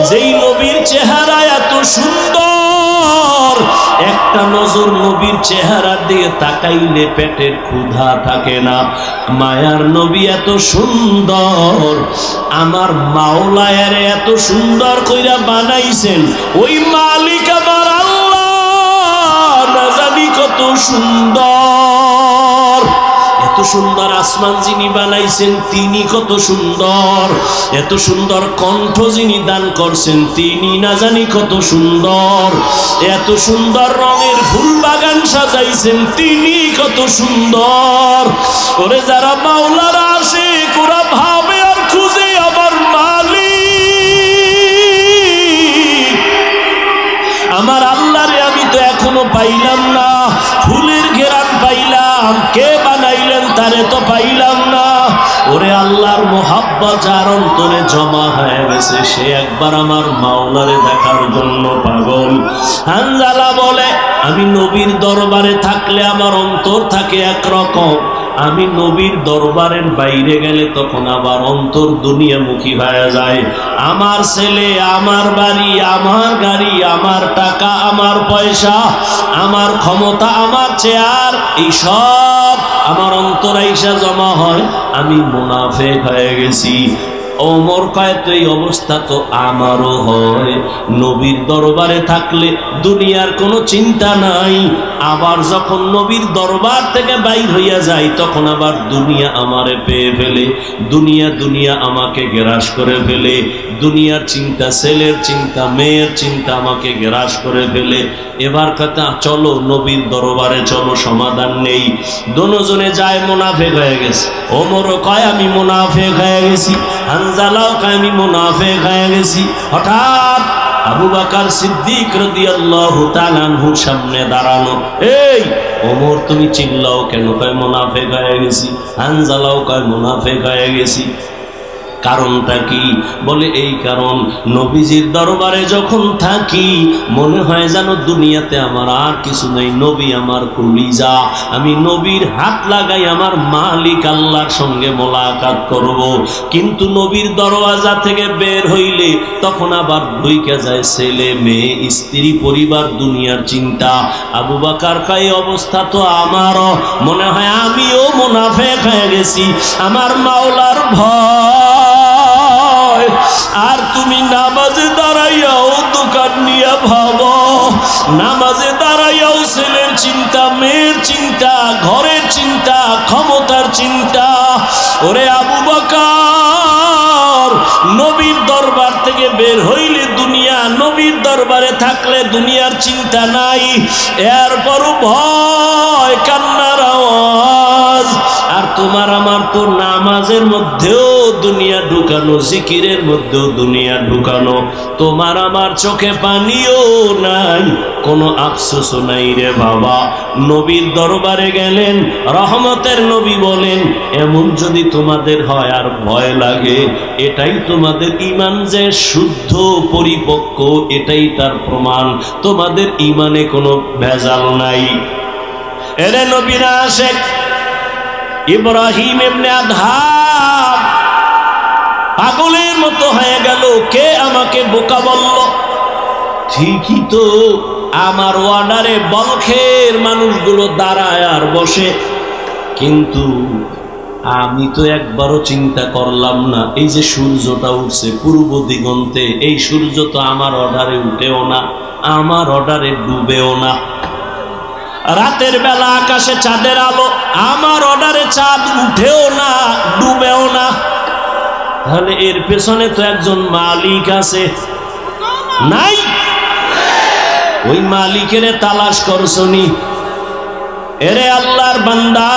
যেই নবীর চেহারা এত সুন্দর, একটা নজর নবীর চেহারা দিয়ে তাকাইলে পেটের ক্ষুধা থাকে না। মায়ার নবী এত সুন্দর, আমার মাওলায়ারে এত সুন্দর কইরা বানাইছেন, ওই মালিক আমার আল্লাহ না জানি কত সুন্দর। এত সুন্দর আসমান যিনি বানাইছেন তিনি কত সুন্দর, এত সুন্দর কণ্ঠ যিনি দান করছেন তিনি না জানি কত সুন্দর, এত সুন্দর রঙের ফুল বাগান সাজাইছেন তিনি কত সুন্দর। ওরে যারা মাওলার আশিক ওরা ভাবে আর খুঁজে আমার মালিক, আমার আল্লাহরে আমি তো এখনো পাইলাম না। ফুলের ঘেরান পাইলাম, কে বানাইলেন তারে তো পাইলাম না। ওরে আল্লাহর মোহাব্বত যার অন্তরে জমা হয়ে গেছে সে একবার আমার মাওলারে দেখার জন্য পাগল। হানজালা বলে আমি নবীর দরবারে থাকলে আমার অন্তর থাকে একরকম, আমি নবীর দরবারের বাইরে গেলে তখন আবার অন্তর দুনিয়ামুখী হয়ে যায়। আমার ছেলে, আমার বাড়ি, আমার গাড়ি, আমার টাকা, আমার পয়সা, আমার ক্ষমতা, আমার চেয়ার, এই সব আমার অন্তর আইসা জমা হয়, আমি মুনাফিক হয়ে গেছি। ওমর কয় তো এই অবস্থা তো আমারও হয়। নবীর দরবারে থাকলে দুনিয়ার কোনো চিন্তা নাই, আবার যখন নবীর দরবার থেকে বাইর হইয়া যায় তখন আবার দুনিয়া আমারে পেয়ে ফেলে, দুনিয়া দুনিয়া আমাকে গ্রাস করে ফেলে, দুনিয়ার চিন্তা, ছেলের চিন্তা, মেয়ের চিন্তা আমাকে গ্রাস করে ফেলে। এবার কথা চলো নবীর দরবারে চলো, সমাধান নেই। দোনোজনে যায়, মুনাফিক হয়ে গেছে। ওমরও কয় আমি মুনাফিক হয়ে গেছি, হানজালাও কয় আমি মুনাফিক হয়ে গেছি। হঠাৎ আবু বকর সিদ্দিক রাদিয়াল্লাহু তাআলা আনহুর সামনে দাঁড়ানো। এই ওমর তুমি চিল্লাও কেন? কয় মুনাফিক হয়ে গেছি। হানজালাও কয় মুনাফিক হয়ে গেছি। কারণটা কি? বলে এই কারণ, নবীজির দরবারে যখন থাকি মনে হয় যেন দুনিয়াতে আমার আর কিছু নেই, নবী আমার কলিজা। আমি নবীর হাত লাগাই আমার মালিক আল্লাহর সঙ্গে মোলাকাত করব। কিন্তু নবীর দরওয়াজা থেকে বের হইলে তখন আবার ঢুইকা যায় ছেলে, মেয়ে, স্ত্রী, পরিবার, দুনিয়ার চিন্তা। আবু বকর কয় অবস্থা তো আমারও, মনে হয় আমিও মুনাফিক হয়ে গেছি। আমার মাওলার ভয়, আর তুমি নামাজে দাঁড়াইয়াও দোকান নিয়ে ভাবো নামাজে দাঁড়াইয়াও ছেলের চিন্তা, মেয়ের চিন্তা, ঘরের চিন্তা, ক্ষমতার চিন্তা। ওরে আবু বকর, নবীর দরবার থেকে বের হইলে দুনিয়া, নবীর দরবারে থাকলে দুনিয়ার চিন্তা নাই। এরপরও ভয়, কান্নার আওয়াজ। আর তোমার আমার তো নামাজের মধ্যেও দুনিয়া ঢুকানো, জিকিরের মধ্যেও দুনিয়া ঢুকানো। তোমার আমার চোখে পানিও নাই, কোনো আফসোসও নাই রে বাবা। নবীর দরবারে গেলেন, রহমতের নবী বলেন, এমন যদি তোমাদের হয় আর ভয় লাগে, এটাই তোমাদের ঈমান যে শুদ্ধ পরিপক্ক, এটাই তার প্রমাণ। তোমাদের ঈমানে কোনো ভেজাল নাই। এরে নবীরা আশেক ইব্রাহিম ইবনে আদহাম পাগলের মতো হয়ে গেল। কে আমাকে বোকা বলল? ঠিকই তো, আমার ওয়ার্ডারে বলখের মানুষগুলো দাঁড়ায় আর বসে, কিন্তু আমি তো একবারও চিন্তা করলাম না এই যে সূর্যটা উঠছে পূর্ব দিগন্তে, এই সূর্য তো আমার অর্ডারে উঠেও না, আমার অর্ডারে ডুবেও না। রাতের বেলা আকাশে চাঁদের আলো, আমার অর্ডারে চাঁদ উঠেও না, ডুবেও না। তাহলে এর পেছনে তো একজন মালিক আছে, নাই? ওই মালিকের তালাশ করছনি? এরে আল্লাহর বান্দা,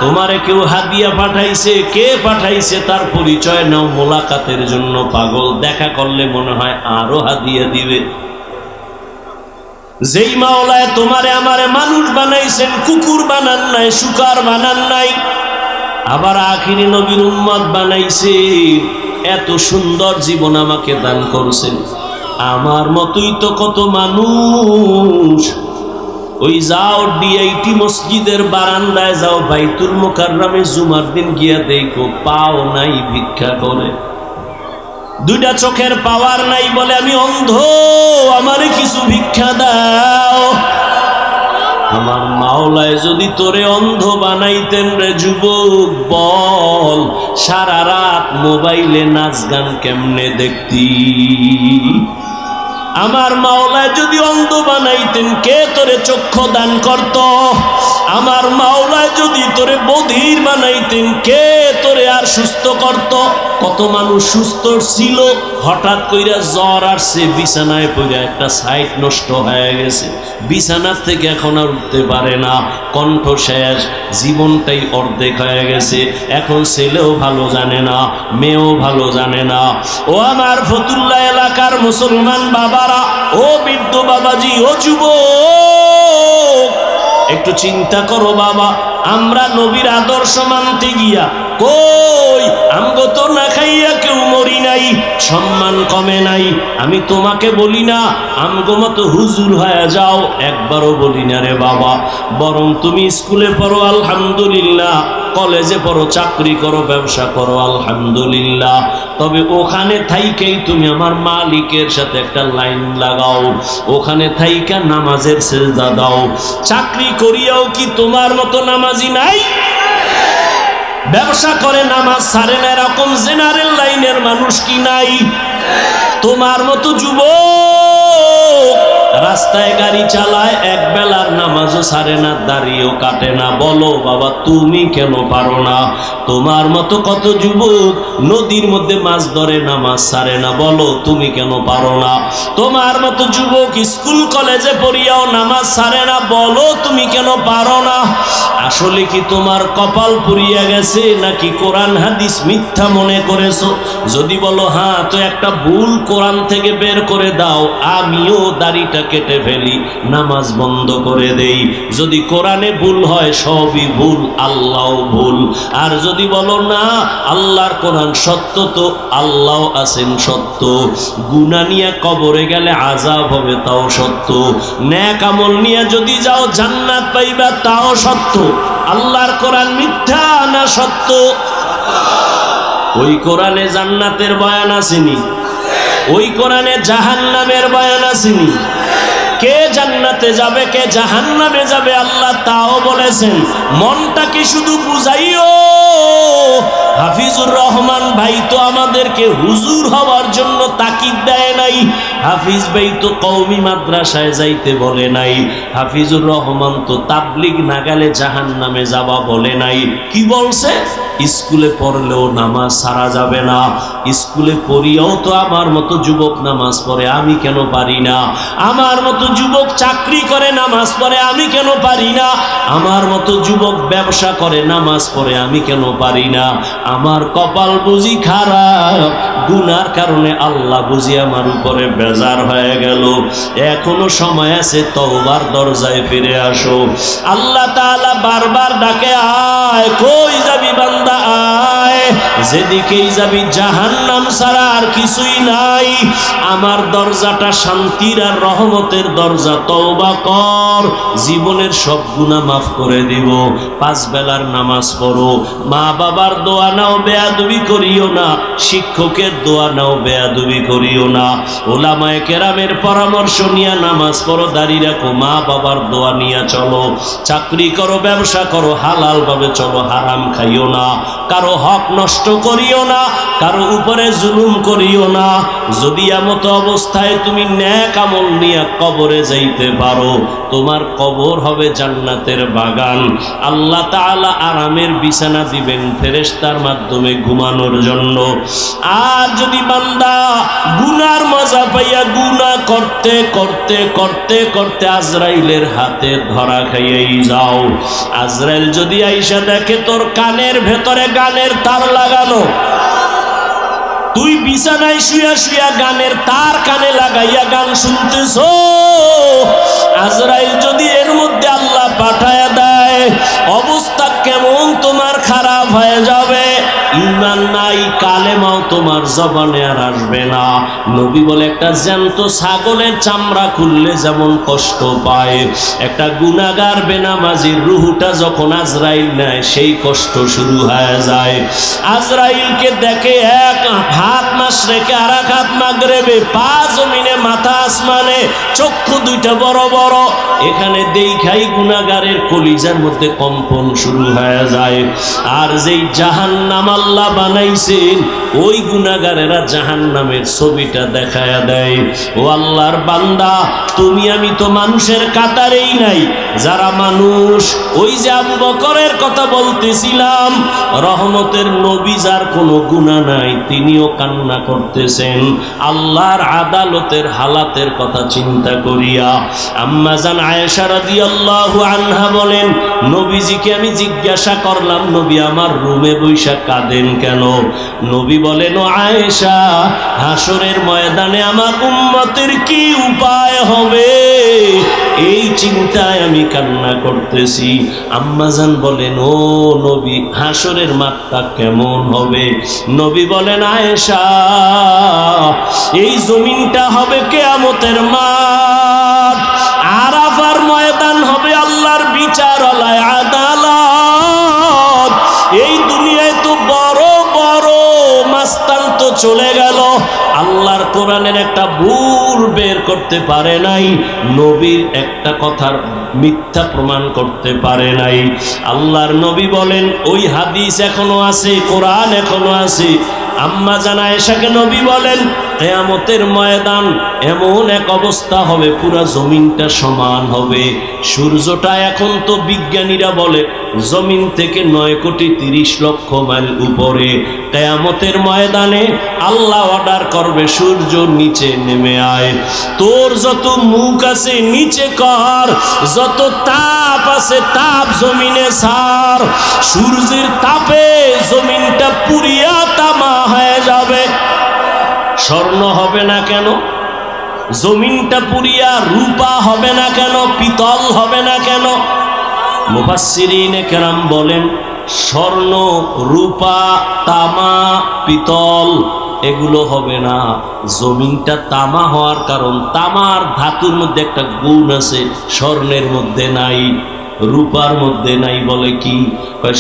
তোমারে কেউ হাদিয়া পাঠাইছে, কে পাঠাইছে তার পরিচয় নাও। মোলাকাতের জন্য পাগল, দেখা করলে মনে হয় আরো হাদিয়া দিবে। যেই মাওলায় তোমারে আমারে মানুষ বানাইছেন, কুকুর বানান নাই, শুকার বানান নাই, আবার আখিরি নবীর উম্মত বানাইছে, এত সুন্দর জীবন আমাকে দান করছেন। আমার মতোই তো কত মানুষ। ওই যাও ডিআইটি মসজিদের বারান্দায় যাও, বাইতুল মুকাররমে জুমার দিন গিয়া দেখো, পাও নাই, ভিক্ষা করে। দুইটা চোখের পাওয়ার নাই, বলে আমি অন্ধ, আমারে কিছু ভিক্ষা দাও। আমার মাওলায় যদি তোরে অন্ধ বানাইতেন রে যুবক, বল সারা রাত মোবাইলে নাচ গান কেমনে দেখতি? আমার মাওলায় যদি অন্ধ বানাইতেন, কে তোরে চক্ষু দান করত? আমার মাওলায় যদি তোরে বধির বানাইতেন, কে তোরে আর সুস্থ করত? কত মানুষ সুস্থ ছিল, হঠাৎ কইরা জ্বর আসছে, বিছানায় পড়ে একটা সাইট নষ্ট হয়ে গেছে, বিছানার থেকে এখন আর উঠতে পারে না, কণ্ঠ শেষ, জীবনটাই অর্ধেক হয়ে গেছে। এখন ছেলেও ভালো জানে না, মেয়েও ভালো জানে না। ও আমার ফতুল্লাহ এলাকার মুসলমান বাবারা, ও বৃদ্ধ বাবাজি, ও যুবক, একটু চিন্তা করো বাবা। আমরা নবীর আদর্শ মানতে গিয়া কই আমগো তো না খাইয়া কেউ মরি নাই, সম্মান কমে নাই। আমি তোমাকে বলি না আমগো মতো হুজুর হয়ে যাও, একবারও বলি না রে বাবা। বরং তুমি স্কুলে পড়ো আলহামদুলিল্লাহ, কলেজে পড়ো, চাকরি করো, ব্যবসা করো আলহামদুলিল্লাহ, তবে ওখানে থাইকেই তুমি আমার মালিকের সাথে একটা লাইন লাগাও, ওখানে থাইকা নামাজের সেজদা দাও। চাকরি করিয়াও কি তোমার মতো নামাজি নাই? ব্যবসা করে নামাজ ছাড়ে না এরকম জেনারেল লাইনের মানুষ কি নাই? তোমার মতো যুবক রাস্তায় গাড়ি চালায়, এক বেলার নামাজও ছাড়ে না, দাড়িও কাটে না। বলো বাবা তুমি কেন পারো না? তোমার মতো কত যুবক নদীর মধ্যে মাছ ধরে, নামাজ ছাড়ে না, বলো তুমি কেন পারো না? তোমার মতো যুবক স্কুল কলেজে পড়িয়াও নামাজ ছাড়ে না, বলো তুমি কেন পারো না? আসলে কি তোমার কপাল পুড়িয়া গেছে, নাকি কোরআন হাদিস মিথ্যা মনে করেছো? যদি বলো হ্যাঁ, তো একটা ভুল কোরআন থেকে বের করে দাও, আমিও দাড়িটা কেটে ফেলি, নামাজ বন্ধ করে দেই। যদি কোরআনে ভুল হয় সবই ভুল, আল্লাহ ভুল। আর যদি বলো না আল্লাহর কোরআন সত্য, তো আল্লাহ আছেন সত্য। গুনাহ নিয়ে কবরে গেলে আযাব হবে, তাও সত্য। নেক আমল নিয়ে যদি যাও জান্নাত পাইবা, তাও সত্য। আল্লাহর কোরআন মিথ্যা না সত্য? ওই কোরআনে জান্নাতের বয়ান আসেনি, ওই কোরআনে জাহান্নামের বয়ান আসেনি। কে জান্নাতে যাবে, কে জাহান্নামে যাবে আল্লাহ তাও বলেছেন। মনটাকে শুধু বুঝাইও, হাফিজুর রহমান ভাই তো আমাদেরকে হুজুর হওয়ার জন্য তাকিদ দেয় নাই, হাফিজ ভাই তো কওমি মাদ্রাসায় যাইতে বলে নাই, হাফিজুর রহমান তো তাবলিগ না গেলে জাহান্নামে যাবা বলে নাই। কি বলছে? স্কুলে পড়লেও নামাজ ছাড়া যাবে না, স্কুলে পড়িয়াও তো আমার মতো যুবক নামাজ পড়ে, আমি কেন পারি না? আমার মতো যুবক চাকরি করে নামাজ পড়ে, আমি কেন পারি না? আমার মতো যুবক ব্যবসা করে নামাজ পড়ে, আমি কেন পারি না? আমার কপাল বুঝি খারাপ, গুনার কারণে আল্লাহ বুঝি আমার উপরে বেজার হয়ে গেল। এখনো সময় আছে, তওবার দরজায় ফিরে আসো। আল্লাহ তাআলা বারবার ডাকে, আয়, কই যাবি বান্দা, আয়, যেদিকেই যাবি জাহান্নাম ছাড়া আর কিছুই নাই। আমার দরজাটা শান্তির আর রহমতের দরজা, তওবা কর, জীবনের সব গুনাহ মাফ করে দিব। 5 বেলার নামাজ পড়ো, মা বাবার দোয়া নাও, বেয়াদবি করিও না, শিক্ষকের দোয়া নাও, বেয়াদবি করিও না, ওলামায়ে কেরামের পরামর্শ নিয়ে নামাজ পড়ো, দাড়ি রাখো, মা বাবার দোয়া নিয়ে চলো, চাকরি করো, ব্যবসা করো, হালাল ভাবে চলো, হারাম খাইও না, কারো হক নষ্ট করিও না, কারো উপরে জুলুম করিও না। যদি এমত অবস্থায় তুমি নেক আমল নিয়ে কবরে যাইতে পারো, তোমার কবর হবে জান্নাতের বাগান। আল্লাহ তাআলা আরামের বিছানা দিবেন ফেরেশতার মাধ্যমে ঘুমানোর জন্য। আর যদি বান্দা গুনার মজা পাইয়া গুনাহ করতে করতে করতে করতে আজরাইলের হাতে ধরা খাইয়াই যাও, আজরাইল যদি আইসা দেখে তোর কানের ভেতরে গানের তার লাগানো, তুই বিছানায় শুয়া শুয়া গানের তার কানে লাগাইয়া গান শুনতেছ, আজরাইল যদি এর মধ্যে আল্লাহ পাঠায়া দেয়, অবস্থা কেমন তোমার খারাপ হয়ে যাবে। ঈমান নাই, কালেমাও তোমার জবানে আর আসবে না। নবী বলে, একটা জ্যান্ত ছাগলের চামড়া খুললে যেমন কষ্ট পায়, একটা গুনাহগার বেনামাজির রুহটা যখন আজরাইল নেয়, সেই কষ্ট শুরু হয়ে যায়। আজরাইলকে দেখে এক হাত মাশরিকে আর এক হাত মাগরিবে, পা জমিনে মাথা আসমানে, চক্ষু দুইটা বড় বড়। এখানে দেখাই গুনাহগারের কলিজার মধ্যে কম্পন শুরু হয়ে যায়। আর যেই জাহান্নাম আল্লাহ বানাইছেন, ওই গুনাহগারেরা জাহান্নামের ছবিটা দেখায়া দেয়। ও আল্লাহর বান্দা, তুমি আমি তো মানুষের কাতারেই নাই। যারা মানুষ, ওই যে আবু বকরের কথা বলতেছিলাম, রহমতের নবী, যার কোনো গুনাহ নাই, তিনিও কান্না করতেছেন আল্লাহর আদালতের হালাতের কথা চিন্তা করিয়া। আম্মা জান আয়েশা রাদিয়াল্লাহু আনহা বলেন, নবীজিকে আমি জিজ্ঞাসা করলাম, নবী আমার রুমে বৈশা কাঁদেন কেন? নবী বলেন, ও আয়েশা, হাসরের ময়দানে আমার উম্মতের কি উপায় হবে, এই চিন্তায় আমি কান্না করতেছি। আম্মাজান বলেন, ও নবী, হাসরের মাঠটা কেমন হবে? নবী বলেন, আয়েশা, এই জমিনটা হবে কিয়ামতের মাঠ, আরাফার ময়দান হবে আল্লাহর বিচারালয়, আদালত। এই দুনিয়ায় তো বড় বড় মাস্তান তো চলে গেল, আল্লাহর কোরআনের একটা ভুল বের করতে পারে নাই, নবীর একটা কথার মিথ্যা প্রমাণ করতে পারে নাই। আল্লাহর নবী বলেন, ওই হাদিস এখনো আছে, কোরআন এখনো আছে। আম্মা জান আয়েশাকে নবী বলেন, কিয়ামতের ময়দান এমন এক অবস্থা হবে, পুরা জমিনটা সমান হবে। সূর্যটা এখন তো বিজ্ঞানীরা বলে জমিন থেকে 9,30,00,000 মাইল উপরে। কিয়ামতের ময়দানে আল্লাহ অর্ডার করবে, সূর্য নিচে নেমে আয়, তোর যত মুখ আছে নিচে কর, যত তাপ আছে তাপ জমিনে ছাড়। সূর্যের তাপে জমিনটা পুরিয়া তামা হয়ে যাবে। স্বর্ণ হবে না কেন? জমিনটা পুরিয়া রূপা হবে না কেন? পিতল হবে না কেন? মুফাসসিরিনে কেরাম বলেন, স্বর্ণ, রূপা, তামা, পিতল এগুলো হবে না। জমিনটা তামা হওয়ার কারণ, তামার ধাতুর মধ্যে একটা গুণ আছে, স্বর্ণের মধ্যে নাই, রূপার মধ্যে নাই। বলে কি?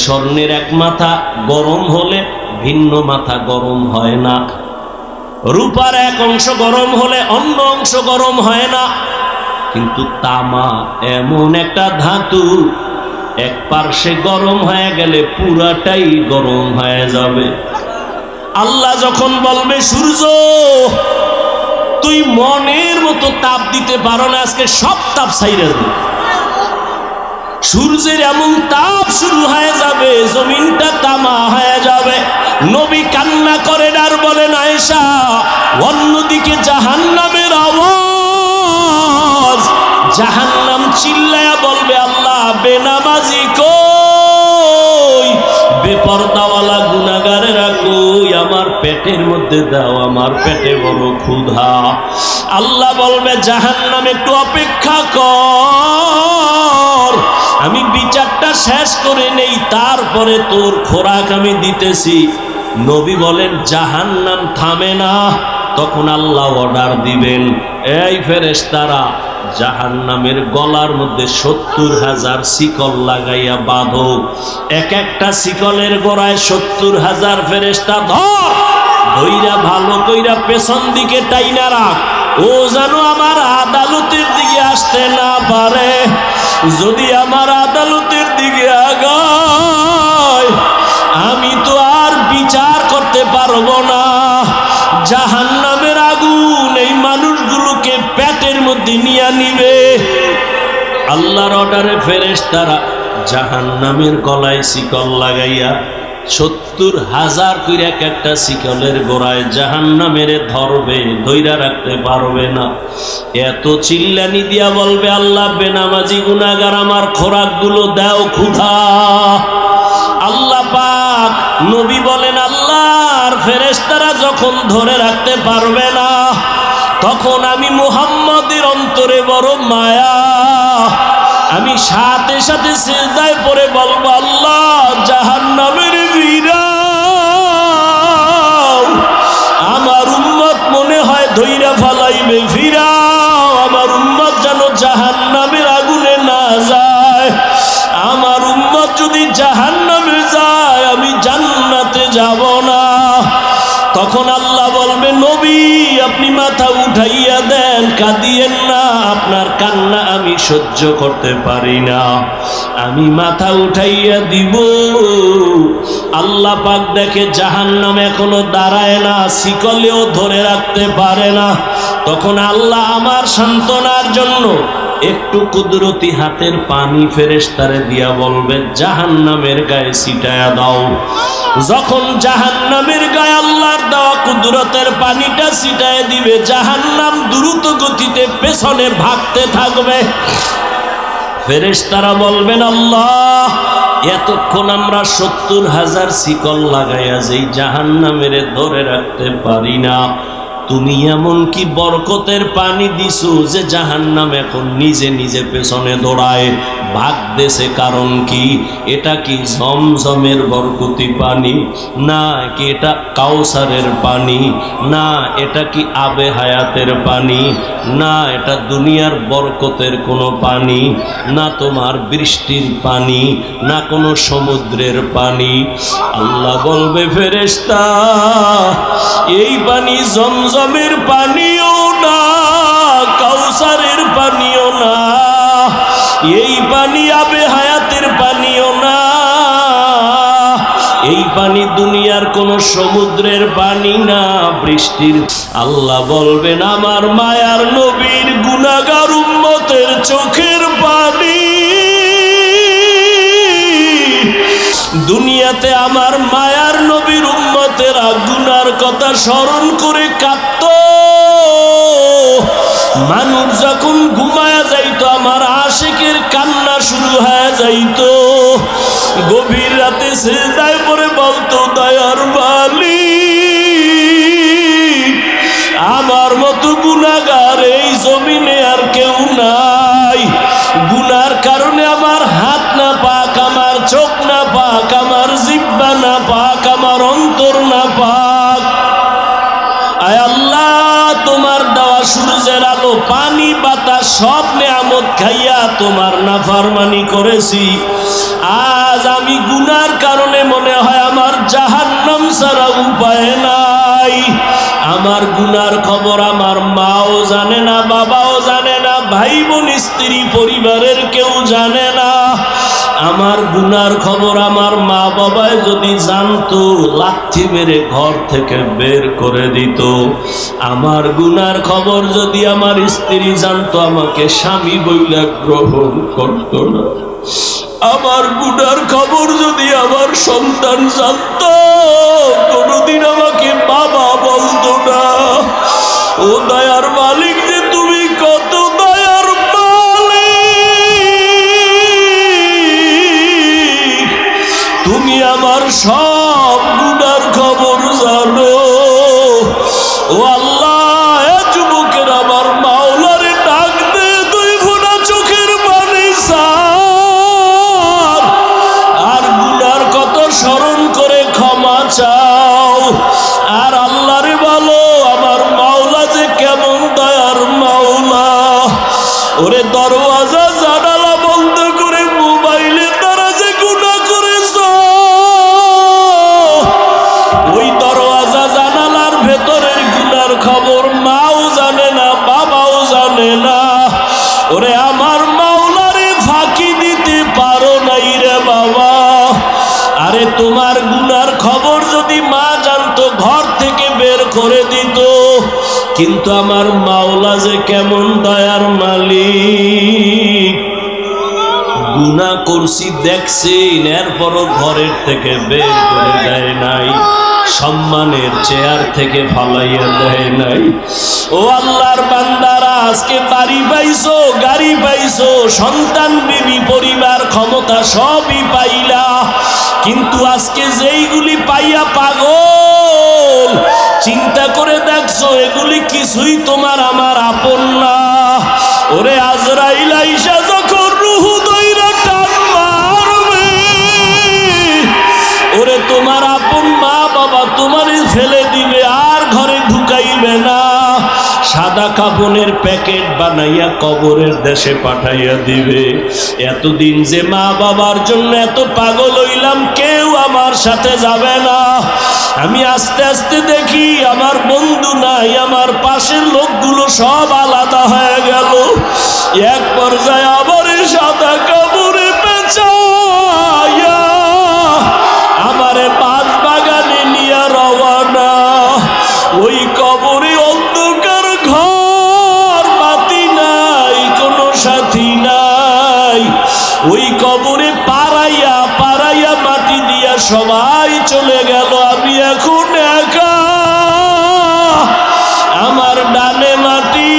স্বর্ণের এক মাথা গরম হলে ভিন্ন মাথা গরম হয় না, রূপার এক অংশ গরম হলে অন্য অংশ গরম হয় না। কিন্তু তামা এমন একটা ধাতু, এক পার্শ্বে গরম হয়ে গেলে পুরাটাই গরম হয়ে যাবে। আল্লাহ যখন বলবে সূর্য তুই মনের মতো তাপ দিতে পারো না, আজকে সব তাপ ছাইরে যাবে, সূর্যের এমন তাপ শুরু হয়ে যাবে, জমিনটা তামা হয়ে যাবে। নবী কান্না করেন আর বলেন আয়েশা, অন্যদিকে জাহান্নামের আওয়াজ, জাহান্নাম চিল্লায়া বলবে আল্লাহ বেনামাজি কই, বেপরদাওয়ালা গুনাহগারেরা কই, আমার পেটের মধ্যে দাও, আমার পেটে বড় ক্ষুধা। আল্লাহ বলবে জাহান্নাম একটু অপেক্ষা কর, আমি বিচারটা শেষ করে নেই, তারপরে তোর খোরাক আমি দিতেছি। নবী বলেন জাহান্নাম থামে না, তখন আল্লাহ অর্ডার দিবেন, এই ফেরেশতারা জাহান্নামের গলার মধ্যে 70,000 শিকল লাগাইয়া বাঁধো, এক একটা শিকলের গোড়ায় 70,000 ফেরেশতা ধর, ধইরা ভালো কইরা পেছন দিকে টাইনা রাখ, ও যেন আমার আদালতের দিকে আসতে না পারে। যদি আমার আদালতের দিকে আগায় আমি তো আর বিচার করতে পারবো না। জাহান্নামের আগুন এই মানুষগুলোকে পেটের মধ্যে নিয়ে নিবে। আল্লাহর অর্ডারে ফেরেশতারা জাহান্নামের গলায় শিকল লাগাইয়া 70,000 করে এক একটা শিকলের গোড়ায় জাহান্নামের ধরবে, ধইরা রাখতে পারবে না। এত চিল্লানি দিয়া বলবে আল্লাহ বেনামাজি গুনাহগার আমার খোরাকগুলো দাও, ক্ষুধা। আল্লাহ পাক নবী বলেন আল্লাহর ফেরেশতারা যখন ধরে রাখতে পারবে না, তখন আমি মুহাম্মদের অন্তরে বড় মায়া, আমি সাথে সাথে সিজদায় পড়ে বলবো আল্লাহ জাহান্নামের ফিরাও, আমার উম্মত মনে হয় ধইরা ফালাইবে, ফিরাও, আমার উম্মত যেন জাহান্নামের আগুনে না যায়। আমার উম্মত যদি জাহান্নামে যায় আমি জান্নাতে যাব না। তখন আল্লাহ বলবে নবী আপনি মাথা উঠাইয়া দেন, কাঁদিয়েন না, আপনার কান্না আমি সহ্য করতে পারি না। আমি মাথা উঠাইয়া দিব। আল্লাহ পাক দেখে জাহান্নাম এখনো দাঁড়ায় না, শিকলেও ধরে রাখতে পারে না। তখন আল্লাহ আমার সান্ত্বনার জন্য একটু কুদরতি হাতের পানি ফেরেশতারে দিয়া বলবে জাহান্নামের গায়ে ছিটায়া দাও। যখন জাহান্নামের গায়ে আল্লাহর দেওয়া কুদরতের পানিটা ছিটায় দিবে, জাহান্নাম দ্রুত গতিতে পেছনে ভাগতে থাকবে। ফেরেশতারা বলবেন আল্লাহ এতক্ষণ আমরা 70,000 শিকল লাগাইয়া যেই জাহান্নামের ধরে রাখতে পারি না, তুমি এমন কি বরকতের পানি দিছো যে জাহান্নাম এখন নিজে নিজে পেছনে দৌড়ায় ভাগতেছে? কারণ কি? এটা কি জমজমের বরকতি পানি? না কি এটা কাউসারের পানি? না এটা কি আবে হায়াতের পানি? না এটা দুনিয়ার বরকতের কোনো পানি? না তোমার বৃষ্টির পানি? না কোনো সমুদ্রের পানি? আল্লাহ বলবে ফেরেশতা এই পানি জমজমের পানিও না, কাউসারের পানিও না, এই পানি আবে হায়াতের পানিও না, এই পানি দুনিয়ার কোন সমুদ্রের পানি না, বৃষ্টির। আল্লাহ বলবেন আমার মায়ার নবীর গুনাহগার উম্মতের চোখের পানি। দুনিয়াতে আমার মায়ার নবীর উম্মতেরা গুনার কথা স্মরণ করে কাঁদত। মানুষ যখন ঘুমায়া যাইতো আমার আশিকের কান্না শুরু হয়ে যাইতো। গভীর রাতে সিজদায় পড়ে বলতো দয়ার মালিক আমার মতো গুনাহগার এই জমিনে আর কেউ নাই। গুনার কারণে আমার হাত না পাক, আমার চোখ না পাক, আমার জিহ্বা না পাক, আমার অন্তর না পাক। আয় আল্লাহ তোমার দেওয়া সূর্যের আলো, পানি, বাতাস সব নেয়ামত খাইয়া তোমার নাফরমানি করেছি। আজ আমি গুনার কারণে মনে হয় আমার জাহান্নাম ছাড়া উপায় নাই। আমার গুনার খবর আমার মাও জানে না, বাবাও জানে না, ভাই বোন স্ত্রী পরিবারের কেউ জানে না। আমার গুনার খবর আমার মা বাবায় যদি জানতো লাথি মেরে ঘর থেকে বের করে দিত। আমার গুনার খবর যদি আমার স্ত্রী জানতো আমাকে স্বামী বইলা গ্রহণ করত না। আমার গুনার খবর যদি আমার সন্তান জানতো কোনদিন আমাকে বাবা বলতো না। ও দয়ার মালিক যে তুমি কত দয়ার মালিক, তুমি আমার সব গুনার খবর জানো। ও আল্লাহ, এ যুবকের আমার মাওলারে ডাক দে, দুই ফোঁটা চোখের পানি ছাড়, আর গুনার কত স্মরণ করে ক্ষমা চাও। আর আল্লাহরে বলো আমার মাওলা যে কেমন দয়ার মাওলা। ওরে দরওয়াজা জানালা বন্ধ করে মোবাইলে তারা যে গুনাহ করেছ, ওই দরওয়াজা জানালার ভেতরের গুনার খবর মাও জানে না, বাবাও জানে না। ওরে আমার মাওলারে ফাঁকি দিতে পারো নাই রে বাবা। আরে তোমার গুনার খবর যদি মা জানতো ঘর থেকে বের করে দিত। কিন্তু আমার মাওলা যে কেমন দয়ার মালিক, গুনাহ করছি দেখছি, এরপরও ঘরের থেকে বের করে দেয় নাই, সম্মানের চেয়ার থেকে ফালাইয়া দেয় নাই। ও আল্লাহর বান্দারা, আজকে বাড়ি পাইছো, গাড়ি পাইছো, সন্তান বিবি পরিবার ক্ষমতা সবই পাইলা, কিন্তু আজকে যেইগুলি পাইয়া পাগল, চিন্তা করে দেখছো এগুলি কিছুই তোমার আমার আপন না। ওরে আজরাইল আইসা যখন রুহু দইরা টান মারবে, ওরে তোমার আপন মা বাবা তোমারে ফেলে দিবে, আর ঘরে ঢুকাইবে না। সাদা কাপড়ের প্যাকেট বানাইয়া কবরের দেশে পাঠাইয়া দিবে। এতদিন যে মা বাবার জন্য এত পাগল হইলাম, কেউ আমার সাথে যাবে না। আমি আস্তে আস্তে দেখি আমার বন্ধু নাই, আমার পাশের লোকগুলো সব আলাদা হয়ে গেল। এক পর্যায়ে আবার সাদা কাপড়ে পেঁচাইয়া আমারে বাদ বাগানে নিয়ে রওয়ানা। ওই কবরে অন্ধকার ঘর, বাতি নাই, কোনো সাথী নাই। ওই কবরে পাড়াইয়া পাড়াইয়া মাটি দিয়া সবাই চলে গেল, আমি এখন একা। আমার ডানে মাটি,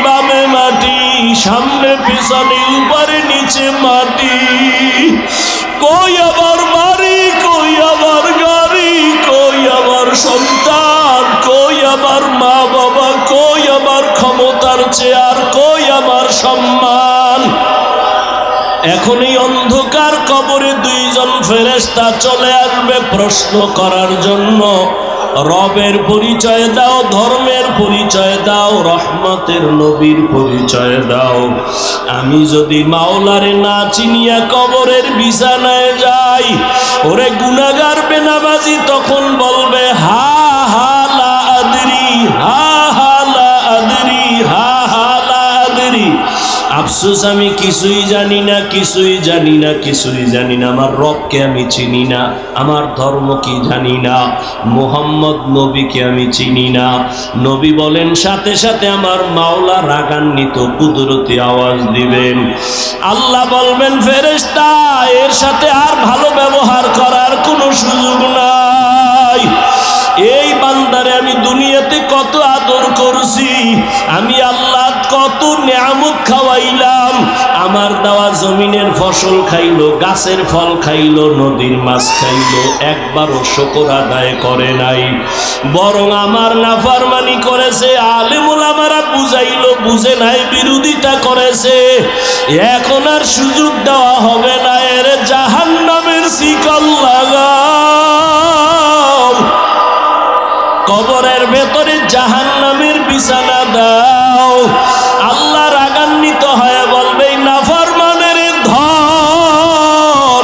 বামে মাটি, সামনে পিছনে উপরে নিচে মাটি। কই আমার বাড়ি, কই আমার গাড়ি, কই আমার সন্তান, কই আমার মা বাবা, কই আমার ক্ষমতার চেয়ার, কই আমার সম্মান। এখন এই অন্ধকার কবরে দুইজন ফেরেশতা চলে আসবে প্রশ্ন করার জন্য। রবের পরিচয় দাও, ধর্মের পরিচয় দাও, রহমতের নবীর পরিচয় দাও। আমি যদি মাওলারে না চিনিয়া কবরের বিছানায় যাই, ওরে গুনাহগার বেনামাজি তখন বলবে হা হা লা আদরি, হা হা লা আদরি, হা হা লা আদরি। আফসোস, আমি কিছুই জানি না, কিছুই জানি না, কিছুই জানি না। আমার রবকে আমি চিনি না, আমার ধর্ম কি জানি না, মুহাম্মদ নবীকে আমি চিনি না। নবী বলেন সাথে সাথে আমার মাওলা রাগান্বিত কুদরতি আওয়াজ দিবেন। আল্লাহ বলবেন ফেরেশতা, এর সাথে আর ভালো ব্যবহার করার কোনো সুযোগ নাই। এই বান্দারে আমি দুনিয়াতে কত আদর করছি, আমি আল্লাহ কত নিয়ামত খাওয়াইলাম। আমার দেওয়া জমিনের ফসল খাইলো, গাছের ফল খাইলো, নদীর মাছ খাইলো, একবারও শুকর আদায় করে নাই, বরং আমার নাফরমানি করেছে। আলেম ওলামারা বুঝাইলো, বুঝে নাই, বিরোধিতা করেছে। এখন আর সুযোগ দেওয়া হবে না, এর জাহান্নামের শিকল লাগাও, কবরের ভেতরে জাহান্নামের বিছানা দাও। আল্লাহ রাগান্বিত হয়ে বলবে নাফরমানের ধর,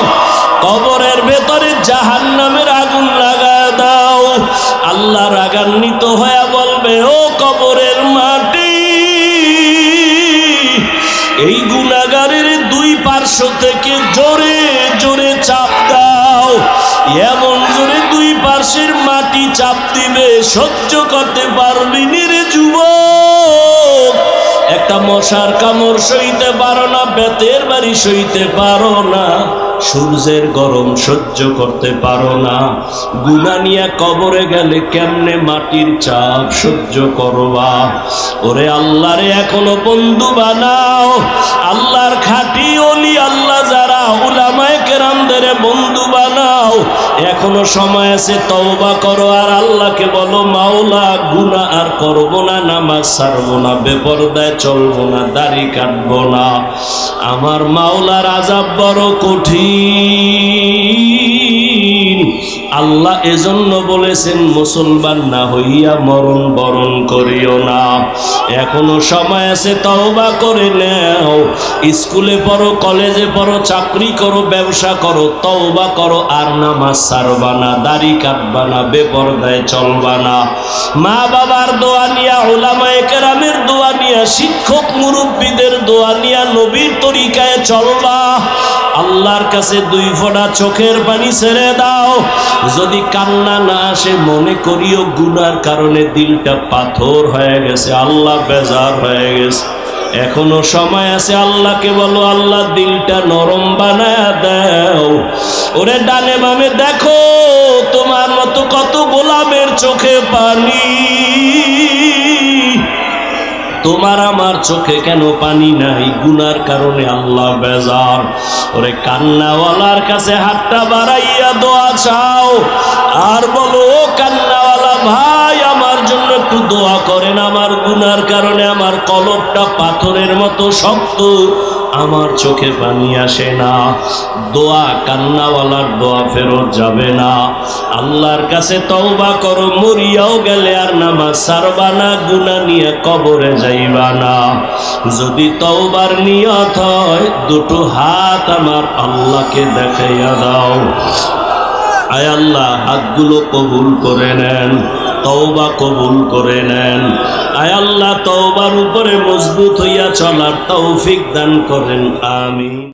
কবরের ভেতরে জাহান্নামের আগুন লাগায় দাও। আল্লাহ রাগান্বিত হয়ে বলবে ও কবরের মাটি, এই গুনাহগারের দুই পার্শ্ব থেকে জোরে এমন জোরে দুই পাশের মাটি চাপ দিবে, সহ্য করতে পারবি নি রে যুবক। একটা মশার কামড় সইতে পারো না, বেতের বাড়ি সইতে পারো না, সূর্যের গরম সহ্য করতে পারো না। গুনাহ নিয়ে কবরে গেলে কেমনে মাটির চাপ সহ্য করবা? ওরে আল্লাহরে এখনো বন্ধু বানাও। আল্লাহর খাঁটি ওলি আল্লাহ যারা, উলামায়ে কেরামদের বন্ধু বানাও। এখনো সময় আছে, তওবা করো আর আল্লাহকে বলো, মাওলা গুনাহ আর করবো না, নামাজ ছাড়বো না, বেপরদায় চলবো না, দাড়ি কাটবো না। আমার মাওলার আযাব বড় কঠিন। আল্লাহ এজন্য বলেছেন, মুসলমান না হইয়া মরণ বরণ করিও না। এখনো সময় আছে, তওবা করে নাও। স্কুলে পড়ো, কলেজে পড়ো, চাকরি করো, ব্যবসা করো, তওবা করো আর নামাজ ছাড়বা না, দাড়ি কাটবা না, বেপরদায় চলবা না। মা বাবার দোয়া নিয়া, উলামায়ে কেরামের দোয়া নিয়া, শিক্ষক মুরব্বীদের দোয়া নিয়া নবীর তরিকায় চলবা। আল্লাহর কাছে দুই ফোঁটা চোখের পানি ছেড়ে দাও। যদি কান্না না আসে, মনে করিও গুনার কারণে দিলটা পাথর হয়ে গেছে, আল্লাহ বেজার হয়ে গেছে। এখনো সময় আছে, আল্লাহকে বলো, আল্লাহ দিলটা নরম বানায় দাও। ওরে ডানে বামে দেখো, তোমার মতো কত গোলামের চোখে পানি, তোমার আমার চোখে কেন পানি নাই? গুনার কারণে আল্লাহ বেজার। ওরে কান্নাওয়ালার কাছে হাতটা বাড়াইয়া দোয়া চাও আর বলো, ও কান্নাওয়ালা ভাই, আমার জন্য একটু দোয়া করেন। আমার গুনার কারণে আমার কলবটা পাথরের মতো শক্ত, আমার চোখে পানি আসে না। দোয়া, কান্নাওয়ালার দোয়া ফেরত যাবে না। আল্লাহর কাছে তওবা করো, মরিয়াও গেলে আর নামাজ ছাড়বা না, গুনাহ নিয়ে কবরে যাইবা না। যদি তওবার নিয়ত হয়, দুটো হাত আমার আল্লাহকে দেখাইয়া দাও। আয় আল্লাহ, হাতগুলো কবুল করে নেন, তওবা কবুল করে নেন। আয় আল্লাহ, তওবার উপরে মজবুত হইয়া চলার তৌফিক দান করেন। আমিন।